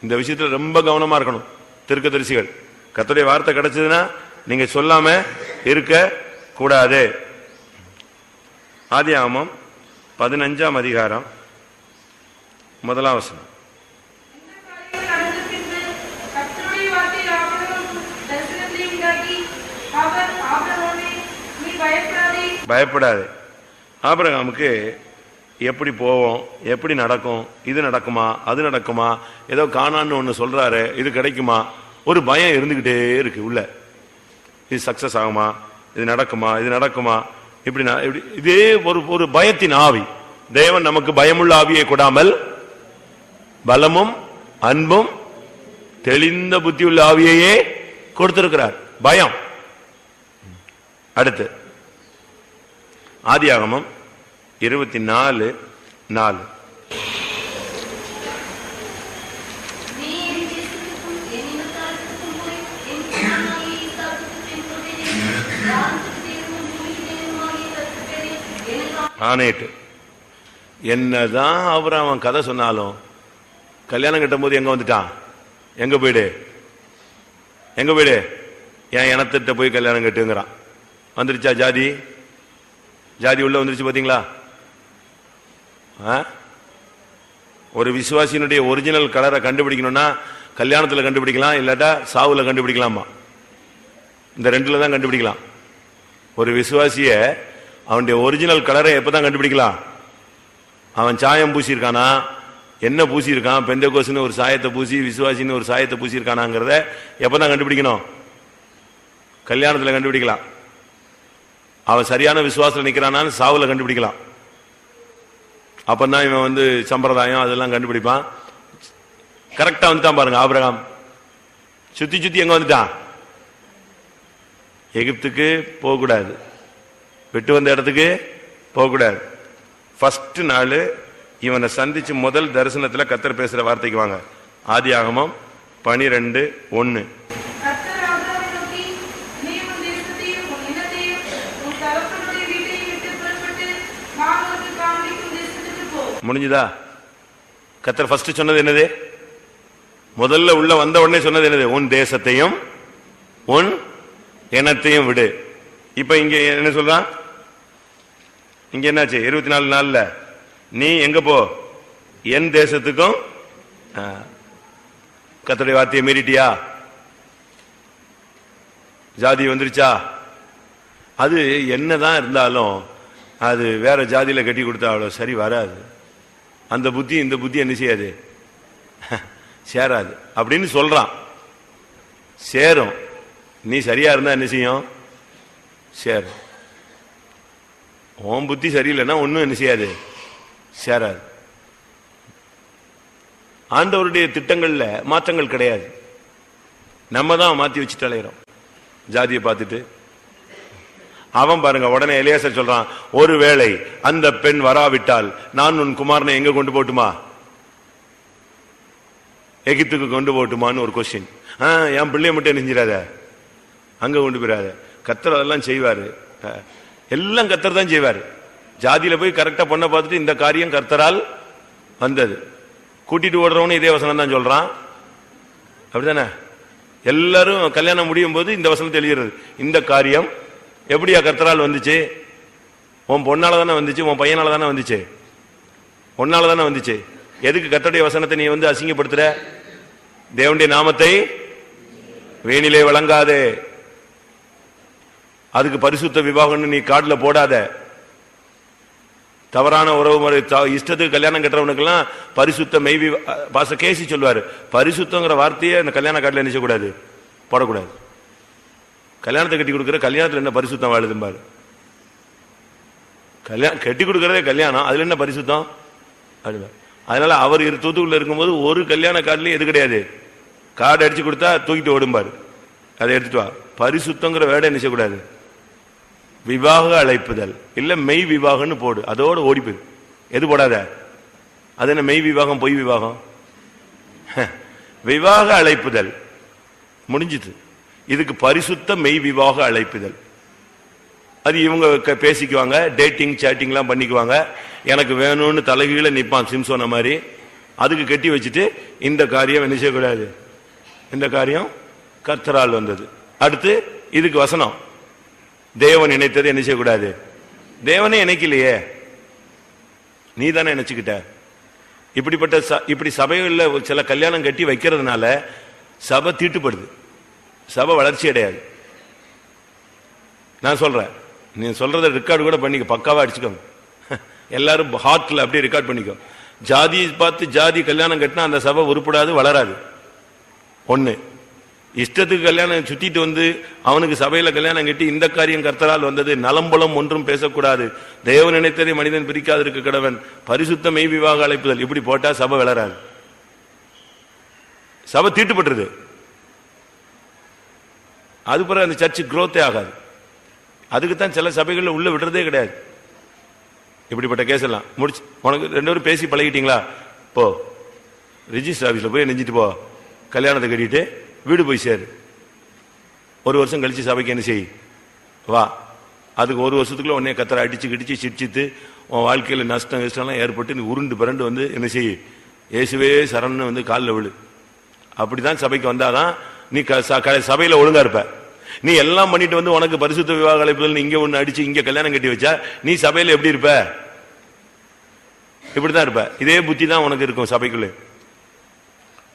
இந்த விஷயத்தில் ரொம்ப கவனமா இருக்கணும் தீர்க்கதரிசிகள். கர்த்தருடைய வார்த்தை கிடைச்சதுன்னா நீங்க சொல்லாம இருக்க கூடாது. ஆதியாகமம் 15ஆம் அதிகாரம் 1ஆம் வசனம். பயப்படாது. ஆபிரகாமுக்கு எப்படி போவோம், எப்படி நடக்கும், இது நடக்குமா, அது நடக்குமா, ஏதோ காணான்னு ஒண்ணு சொல்றாரு, இது கிடைக்குமா, ஒரு பயம் இருந்துகிட்டே இருக்கு உள்ள. இது சக்சஸ் ஆகுமா, இது நடக்குமா, இது நடக்குமா, இப்படி இதே ஒரு பயத்தின் ஆவி. தேவன் நமக்கு பயமுள்ள ஆவியை கொடாமல் பலமும் அன்பும் தெளிந்த புத்தியுள்ள ஆவியையே கொடுத்திருக்கிறார். பயம். அடுத்து ஆதியாகமம் 24:4. ஆனேட்டு என்னதான் அவன் கதை சொன்னாலும் கல்யாணம் கட்டும் போது எங்க வந்துட்டான்? எங்க போயிடு, எங்க போயிடு, என் இனத்திட்ட போய் கல்யாணம் கட்டுங்கிறான். வந்துருச்சா ஜாதி? ஜாதி உள்ள வந்துருச்சு பாத்தீங்களா? ஒரு விசுவாசியினுடைய ஒரிஜினல் கலரை கண்டுபிடிக்கணும்னா கல்யாணத்துல கண்டுபிடிக்கலாம், இல்லாட்டா சாவுல கண்டுபிடிக்கலாமா? இந்த ரெண்டுல தான் கண்டுபிடிக்கலாம். ஒரு விசுவாசிய அவனுடைய ஒரிஜினல் கலரை எப்பதான் கண்டுபிடிக்கலாம்? அவன் சாயம் பூசியிருக்கானா, என்ன பூசியிருக்கான், பெந்தேகோஸ்னு ஒரு சாயத்தை பூசி விசுவாசின்னு ஒரு சாயத்தை பூசியிருக்கானாங்கிறத எப்பதான் கண்டுபிடிக்கணும்? கல்யாணத்துல கண்டுபிடிக்கலாம். அவன் சரியான விசுவாசத்துல நிக்கிறானான்னு சாவுல கண்டுபிடிக்கலாம். அப்பதான் இவன் சம்பிரதாயம் அதெல்லாம் கண்டுபிடிப்பான். கரெக்டா வந்துட்டான் பாருங்க. ஆபிரகாம் சுத்தி சுத்தி எங்க வந்துட்டான்? எகிப்துக்கு போகக்கூடாது, விட்டு வந்த இடத்துக்கு போகக்கூடாது. ஃபர்ஸ்ட் நாள் இவனை சந்திச்சு முதல் தரிசனத்துல கர்த்தர் பேசுற வார்த்தைக்கு வாங்க. ஆதியாகமம் 12:1. முடிஞ்சுதா? கர்த்தர் ஃபர்ஸ்ட் சொன்னது என்னது? முதல்ல உள்ள வந்த உடனே சொன்னது என்னது? உன் தேசத்தையும் உன் இனத்தையும் விடு. இப்ப இங்க என்ன சொல்றான்? இங்க என்னாச்சு? 24 நாள்ல நீ எங்க போ? என் தேசத்துக்கும். கர்த்தருடைய வார்த்தையை மீறிட்டியா? ஜாதி வந்துருச்சா? அது என்னதான் இருந்தாலும் அது வேற ஜாதியில கட்டி கொடுத்தா அவ்வளவு சரி வராது. அந்த புத்தி இந்த புத்தி என்ன செய்யாது? சேராது அப்படின்னு சொல்றான். சேரும். நீ சரியா இருந்தா என்ன செய்யும்? சேரும். உன் புத்தி சரியில்லைன்னா ஒன்னும் என்ன செய்யாது? சேராது. ஆண்டவருடைய திட்டங்கள்ல மாற்றங்கள் கிடையாது. நம்ம தான் மாத்தி வச்சுட்டு அலையிறோம் ஜாதியை பார்த்துட்டு. அவன் பாருங்க உடனே எலியாசர் சொல்றான், ஒருவேளை அந்த பெண் வராவிட்டால் நான் உன் குமாரனை எங்க கொண்டு போட்டுமா? எகிப்துக்கு கொண்டு போட்டுமான்னு ஒரு கொஸ்டின். என் பிள்ளைய மட்டும் நெஞ்சிடாத, அங்க கொண்டு போயிடாத. கர்த்தர் அதெல்லாம் செய்வாரு. எல்லாம் கர்த்தர் தான் செய்வார். ஜாதியில போய் கரெக்டா பண்ண பார்த்துட்டு இந்த காரியம் கர்த்தரால் வந்தது. கூட்டிட்டு ஓடுறவனு இதே வசனம் தான் சொல்றான், அப்படித்தானே? எல்லாரும் கல்யாணம் முடியும் போது இந்த வசனத்தை எழுதுறது, இந்த காரியம் எப்படியா கர்த்தரால் வந்துச்சு? உன் பொண்ணால தானே வந்துச்சு, உன் பையனால தானே வந்துச்சு, உன்னால தானே வந்துச்சு. எதுக்கு கர்த்தருடைய வசனத்தை நீ அசிங்கப்படுத்துற? தேவனுடைய நாமத்தை வேணிலே வழங்காதே. அதுக்கு பரிசுத்த விவாகம்னு நீ கார்டுல போடாத. தவறான உறவு முறை இஷ்டத்துக்கு கல்யாணம் கட்டுறவனுக்கெல்லாம் பரிசுத்த மெய்வி பாச கேசி சொல்வாரு. பரிசுத்தங்கிற வார்த்தையை அந்த கல்யாண கார்டுல நினைச்சக்கூடாது, போடக்கூடாது. கல்யாணத்தை கட்டி கொடுக்குற கல்யாணத்துல என்ன பரிசுத்தம் வாழுதும்பாரு. கல்யாணம் கட்டி கொடுக்கறதே கல்யாணம், அதுல என்ன பரிசுத்தம்? அதனால அவர் தூத்துக்குள்ள இருக்கும்போது ஒரு கல்யாண கார்டுலயும் எது கிடையாது, கார்டு அடிச்சு கொடுத்தா தூக்கிட்டு ஓடும்பாரு, அதை எடுத்துட்டு வா. பரிசுத்தங்கிற வேர்டை நினைச்சக்கூடாது. விவாக அழைப்புதல் இல்ல மெய் விவாகம்னு போடு, அதோட ஓடி போயிரு. எது போடாத? அது என்ன மெய் விவாகம் பொய் விவாகம்? விவாக அழைப்புதல் முடிஞ்சிட்டு, இதுக்கு பரிசுத்த மெய் விவாக அழைப்புதல். அது இவங்க பேசிக்குவாங்க, டேட்டிங் சேட்டிங்லாம் பண்ணிக்குவாங்க. எனக்கு வேணும்னு தலைகீழ நிற்பான் சிம்சோன மாதிரி. அதுக்கு கட்டி வச்சுட்டு இந்த காரியம் என்ன செய்யக்கூடாது, இந்த காரியம் கர்த்தரால் வந்தது. அடுத்து இதுக்கு வசனம், தேவன் நினைத்தது என்ன செய்யக்கூடாது. தேவனே நினைக்கலையே, நீ தானே நினைச்சுக்கிட்ட. இப்படி சபைகளில் சில கல்யாணம் கட்டி வைக்கிறதுனால சபை தீட்டுப்படுது, சபை வளர்ச்சி அடையாது. நான் சொல்றேன், நீ சொல்றத ரெக்கார்டு கூட பண்ணிக்க, பக்காவா அடிச்சுக்கோங்க. எல்லாரும் ஹார்ட்ல அப்படியே ரெக்கார்ட் பண்ணிக்கோ. ஜாதி பார்த்து ஜாதி கல்யாணம் கட்டினா அந்த சபை உருப்படாது, வளராது. ஒண்ணு, இஷ்டத்துக்கு கல்யாணம் சுத்திட்டு வந்து அவனுக்கு சபையில கல்யாணம் கட்டி இந்த காரியம் கர்த்தரால் வந்தது, நலம்பலம் ஒன்றும் பேசக்கூடாது, தேவன் நினைத்ததை மனிதன் பிரிக்காது இருக்க கடவன், பரிசுத்த மெய் விவாக அழைப்புதல், இப்படி போட்டா சபை வளராது, சபை தீட்டுப்பட்டுருது. அது பிறகு அந்த சர்ச்சு குரோத்தே ஆகாது. அதுக்குத்தான் சில சபைகளில் உள்ள விடுறதே கிடையாது. இப்படிப்பட்ட கேஸ் எல்லாம் முடிச்சு, உனக்கு ரெண்டு பேரும் பேசி பழகிட்டீங்களா, போ ரிஜிஸ்டர் ஆபீஸ்ல போய் நெஞ்சிட்டு போ, கல்யாணத்தை கட்டிட்டு வீடு போய் சேரு. ஒரு வருஷம் கழிச்சு சபைக்கு என்ன செய், வா. அதுக்கு ஒரு வருஷத்துக்குள்ள உன்னைய கத்தரை அடிச்சு கிடிச்சு சிரிச்சித்து உன் வாழ்க்கையில் நஷ்டம் கஷ்டம்லாம் ஏற்பட்டு நீ உருண்டு பிறண்டு என்ன செய், இயேசுவே சரண்னு காலில் விழு. அப்படிதான் சபைக்கு வந்தாதான் நீ சபையில ஒழுங்கா இருப்ப. நீ எல்லாம் பண்ணிட்டு உனக்கு பரிசுத்த விவாக அழைப்புதல் இங்க ஒண்ணு அடிச்சு இங்க கல்யாணம் கட்டி வச்சா நீ சபையில எப்படி இருப்ப? இப்படிதான் இருப்ப. இதே புத்தி தான் உனக்கு இருக்கும் சபைக்குள்ளே,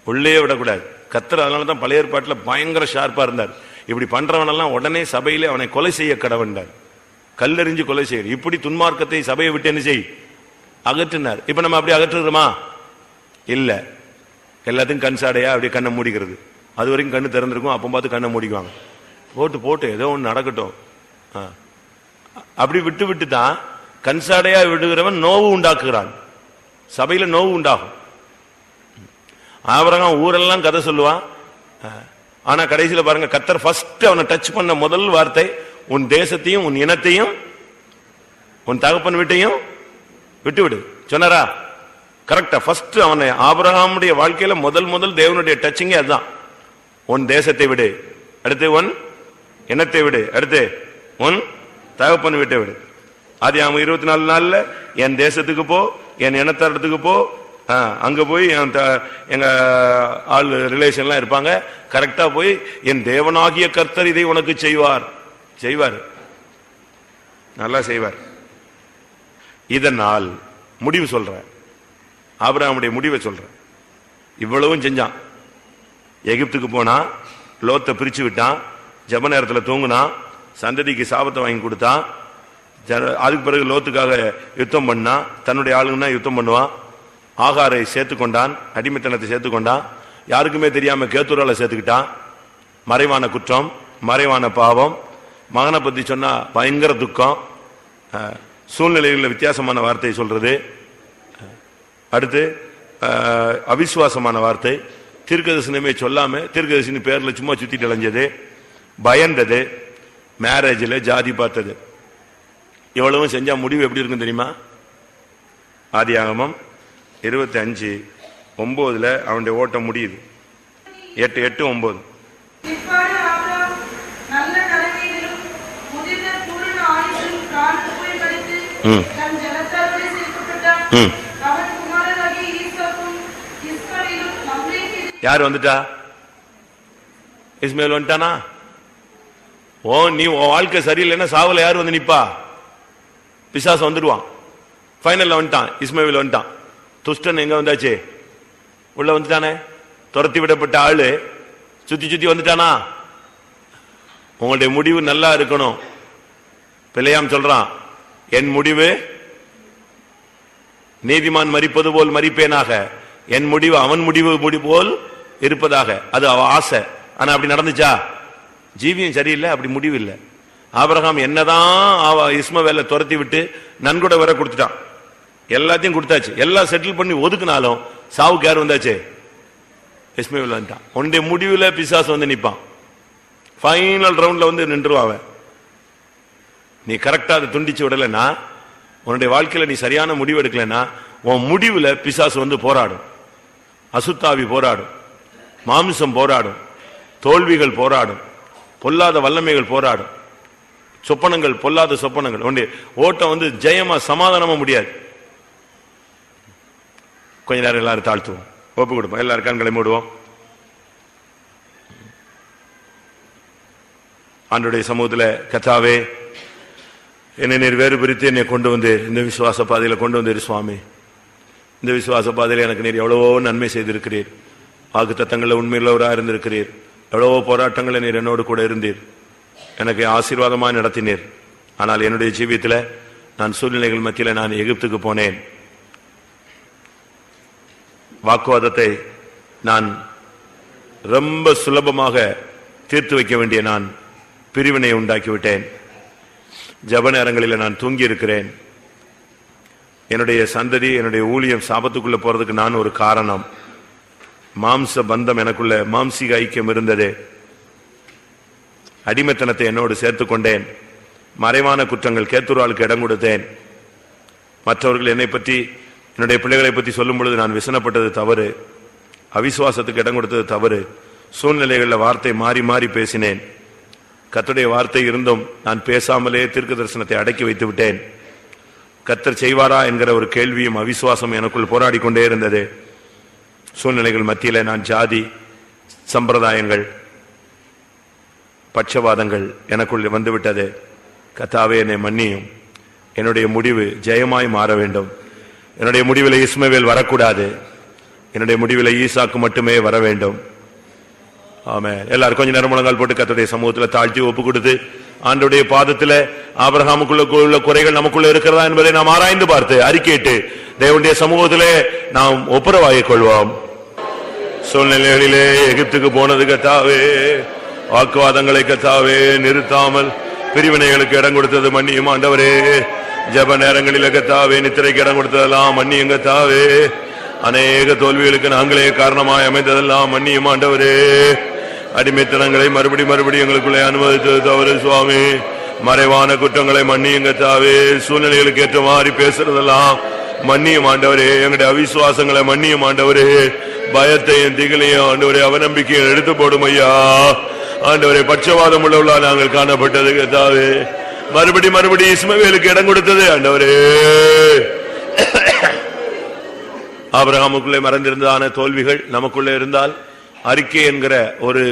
உள்ளே விடக்கூடாது. கர்த்தர் அதனாலதான் பழைய ஏற்பாட்டுல பயங்கர ஷார்ப்பா இருந்தார். இப்படி பண்றவனெல்லாம் உடனே சபையிலே அவனை கொலை செய்ய கடவண்டார், கல்லெறிஞ்சு கொலை செய்ய. இப்படி துன்மார்க்கத்தை சபையை விட்டு என்ன செய், அகற்றினார். இப்ப நம்ம அப்படி அகற்றுறோமா? இல்ல. எல்லாத்தையும் கண் சாடையா அப்படியே கண்ணை மூடிக்கிறது. அது வரைக்கும் கண்ணு திறந்திருக்கும், அப்போ பார்த்து கண்ணை மூடிக்குவாங்க. போட்டு ஏதோ ஒன்று நடக்கட்டும் அப்படி விட்டு விட்டு தான் கண்சாடையா விடுகிறவன் நோவு உண்டாக்குகிறான், சபையில நோவு உண்டாகும். ஆபிரகாம் ஊரெல்லாம் கதை சொல்லுவான். ஆனா கடைசியில பாருங்க, கர்த்தர் ஃபர்ஸ்ட் அவனை டச் பண்ண முதல் வார்த்தை, உன் தேசத்தையும் உன் இனத்தையும் உன் தகப்பன் வீட்டையும் விட்டு விடு சொன்னாரா? கரெக்டா. ஃபர்ஸ்ட் அவனை ஆபிரகாமுடைய வாழ்க்கையில முதல் தேவனுடைய டச்சிங்கே அதுதான். உன் தேசத்தை விடு, அடுத்து உன் இனத்தை விடு, அடுத்து உன் தகப்பன் வீட்டை விடு. ஆதியாகமம் 24 நாள்ல என் தேசத்துக்கு போ, என் இனத்தாரத்துக்கு போ, அங்க போய் எங்க ஆள் ரிலேஷன்லாம் இருப்பாங்க, கரெக்டா போய் என் தேவனாகிய கர்த்தர் இதை உனக்கு செய்வார், நல்லா செய்வார். இதனால் முடிவு சொல்ற, ஆபிரகாமுடைய முடிவை சொல்ற. இவ்வளவும் செஞ்சான். எகிப்துக்கு போனா, லோத்தை பிரிச்சு விட்டான், ஜப நேரத்தில் தூங்குனான், சந்ததிக்கு சாபத்தை வாங்கி கொடுத்தான். அதுக்கு பிறகு லோத்துக்காக யுத்தம் பண்ணான், தன்னுடைய ஆளுங்கன்னா யுத்தம் பண்ணுவான். ஆகாரை சேர்த்துக்கொண்டான், அடிமைத்தனத்தை சேர்த்துக்கொண்டான், யாருக்குமே தெரியாம கேத்தூரால சேர்த்துக்கிட்டான். மறைவான குற்றம், மறைவான பாவம். மகனை பத்தி சொன்னா பயங்கர துக்கம், சூழ்நிலைகளில் வித்தியாசமான வார்த்தை சொல்றது. அடுத்து அவிசுவாசமான வார்த்தை, தீர்க்கதரிசனமே சொல்லாம தீர்க்கதரிசனி பேர்ல சும்மா சுத்திட்டு அலைஞ்சது, பயந்தது, மேரேஜில் ஜாதி பார்த்தது. இவ்வளவும் செஞ்சா முடிவு எப்படி இருக்கும் தெரியுமா? ஆதியாகமம் 25:9 அவனுடைய ஓட்டம் முடியுது. 8:9. யார் வந்துட்டா? இஸ்மாயில் வந்துட்டானா? நீ வாழ்க்கை சரியில்லைன்னா சாவுல யார் வந்து நிப்பா? பிசாசு வந்துடுவான். ஃபைனல்ல வந்துட்டான், இஸ்மாயில் வந்துட்டான். துஷ்டன் எங்க வந்தாச்சு? உள்ள வந்துட்டானே. துரத்தி விடப்பட்ட ஆளு சுத்தி சுத்தி வந்துட்டானா? உங்களுடைய முடிவு நல்லா இருக்கணும். பிள்ளையாம் சொல்றான், என் முடிவு நீதிமான் மரிப்பது போல் மரிப்பேனாக, என் முடிவு அவன் முடிவு போல் இருப்பதாக. அது அவ ஆசை. ஆனா அப்படி நடந்துச்சா? ஜீவியம் சரியில்லை, அப்படி முடிவு இல்லை. ஆபிரகாம் என்னதான் இஸ்மவேலை துரத்தி விட்டு நன்கொடை வர கொடுத்துட்டான், எல்லாத்தையும் கொடுத்தாச்சு, எல்லாம் செட்டில் பண்ணி ஒதுக்குனாலும் சாவுக்கு யார் வந்தாச்சு? இஸ்மவேல் வந்துட்டான். உன்னுடைய முடிவுல பிசாசு வந்து நிப்பான். ஃபைனல் ரவுண்ட்ல வந்து நின்றுவான். நீ கரெக்டா அதை துண்டிச்சு விடலைன்னா, உன்னுடைய வாழ்க்கையில நீ சரியான முடிவு எடுக்கலன்னா, உன் முடிவுல பிசாசு வந்து போராடும். அசுத்தாவி போராடும், மாம்சம் போராடும், தோல்விகள் போராடும், பொல்லாத வல்லமைகள் போராடும், சொப்பனங்கள் பொல்லாத சொப்பனங்கள். உன்னுடைய ஓட்டம் வந்து ஜெயமா சமாதானமா முடியாது. கொஞ்ச நேரம் எல்லாரும் தாழ்த்துவோம், ஒப்பு கொடுப்போம், எல்லாரும் கண்களை மூடுவோம். ஆண்டவருடைய சமூகத்துல, கர்த்தாவே, என்னை நீர் வேறு பிரித்து என்னை கொண்டு வந்து இந்த விசுவாச பாதையில கொண்டு வந்தீர் சுவாமி. இந்த விசுவாச பாதையில எனக்கு நீர் எவ்வளவோ நன்மை செய்திருக்கிறீர். வாக்குத்தத்தங்களில் உண்மையுள்ளவராக இருந்திருக்கிறீர். எவ்வளவோ போராட்டங்களை நீர் என்னோடு கூட இருந்தீர். எனக்கு ஆசீர்வாதமாக நடத்தினீர். ஆனால் என்னுடைய ஜீவியத்தில் நான் சூழ்நிலைகள் மத்தியில் நான் எகிப்துக்கு போனேன். வாக்குவாதத்தை நான் ரொம்ப சுலபமாக தீர்த்து வைக்க வேண்டிய நான் பிரிவினை உண்டாக்கிவிட்டேன். ஜப நேரங்களில் நான் தூங்கி இருக்கிறேன். என்னுடைய சந்ததி, என்னுடைய ஊழியம் சாபத்துக்குள்ள போறதுக்கு நான் ஒரு காரணம். மாம்ச பந்தம் எனக்குள்ள, மாம்சீக ஐக்கியம் இருந்தது. அடிமைத்தனத்தை என்னோடு சேர்த்துக் கொண்டேன். மறைவான குற்றங்கள், கேத்துராளுக்கு இடம் கொடுத்தேன். மற்றவர்கள் என்னை பற்றி, என்னுடைய பிள்ளைகளை பற்றி சொல்லும் பொழுது நான் விசனப்பட்டது தவறு. அவிசுவாசத்துக்கு இடம் கொடுத்தது தவறு. சூழ்நிலைகளில் வார்த்தை மாறி மாறி பேசினேன். கர்த்தருடைய வார்த்தை இருந்தும் நான் பேசாமலே தீர்க்க தரிசனத்தை அடக்கி வைத்து விட்டேன். கர்த்தர் செய்வாரா என்கிற ஒரு கேள்வியும் அவிசுவாசம் எனக்குள் போராடி கொண்டே இருந்தது. சூழ்நிலைகள் மத்தியில நான் ஜாதி சம்பிரதாயங்கள், பட்சவாதங்கள் எனக்குள் வந்துவிட்டது. கர்த்தாவே, என்னை மன்னியும். என்னுடைய முடிவு ஜெயமாய் மாற வேண்டும். என்னுடைய முடிவில் இஸ்மவேல் வரக்கூடாது. என்னுடைய முடிவில் ஈசாக்கு மட்டுமே வர வேண்டும். ஆமென். எல்லாரும் கொஞ்ச நேரம் முழங்கால் போட்டு கர்த்தருடைய சமூகத்தில் தாழ்த்தி ஒப்பு கொடுத்து, ஆண்டவருடைய பாதத்தில் ஆபிரகாமுக்குள்ள உள்ள குறைகள் நமக்குள்ள இருக்கிறதா என்பதை நாம் ஆராய்ந்து பார்த்து அறிக்கையிட்டு தேவனுடைய சமூகத்திலே நாம் ஒப்புரவாகிக் கொள்வோம். சூழ்நிலைகளிலே எகிப்துக்கு போனது கர்த்தாவே, வாக்குவாதங்களை கர்த்தாவே நிறுத்தாமல் பிரிவினைகளுக்கு இடம் கொடுத்தது மன்னியும் ஆண்டவரே. ஜப நேரங்களில் கர்த்தாவே நித்திரைக்கு இடம் கொடுத்ததெல்லாம் மன்னியும் கர்த்தாவே. அநேக தோல்விகளுக்கு நாங்களே காரணமாய் அமைந்ததெல்லாம் மன்னியும் ஆண்டவரே. அடிமைத்தனங்களை மறுபடி எங்களுக்குள்ளே அனுமதித்தது தவறு சுவாமி. மறைவான குற்றங்களை மன்னியும் கர்த்தாவே. சூழ்நிலைகளுக்கு ஏற்ற மாதிரி பேசுறதெல்லாம் மன்னியும் ஆண்டவரே. எங்களுடைய அவிசுவாசங்களை மன்னியும் ஆண்டவரே. பயத்தையும் திகழையும் ஆண்டவரே, அவநம்பிக்கையை எடுத்து போடும் ஐயா ஆண்டவரே. பட்சவாதம் உள்ளவளா நாங்கள் காணப்பட்டது கர்த்தாவே. மறுபடி இஸ்மவேலுக்கு இடம் கொடுத்தது ஆண்டவரே. ஆபிரகாமுக்குள்ளே மறைந்திருந்ததான தோல்விகள் நமக்குள்ளே இருந்தால் அறிக்கை என்கிற ஒரு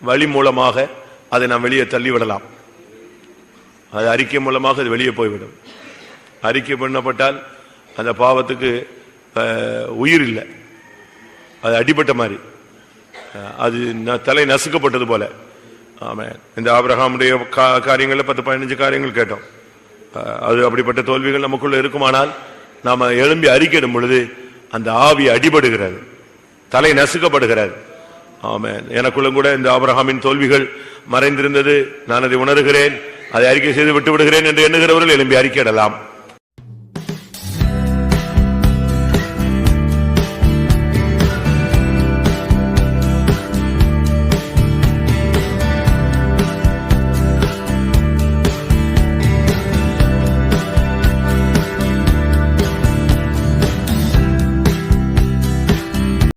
வழி மூலமாக அதை நாம் வெளியே தள்ளிவிடலாம். அது அறிக்கை மூலமாக அது வெளியே போய்விடும். அறிக்கை பண்ணப்பட்டால் அந்த பாவத்துக்கு உயிர் இல்லை, அது அடிபட்ட மாதிரி, அது தலை நசுக்கப்பட்டது போல. ஆமென். இந்த ஆபிரகாமுடைய காரியங்களில் 10-15 காரியங்கள் கேட்டோம். அது அப்படிப்பட்ட தோல்விகள் நமக்குள்ள இருக்குமானால் நாம எழும்பி அறிக்கையிடும் பொழுது அந்த ஆவி அடிபடுகிறது, தலை நசுக்கப்படுகிறது. ஆமென். எனக்குள்ளும் கூட இந்த ஆபிரகாமின் தோல்விகள் மறைந்திருந்தது. நான் அதை உணர்கிறேன், அதை அறிக்கை செய்து விட்டு விடுகிறேன் என்று எண்ணுகிறவர்கள் எழும்பி அறிக்கையிடலாம்.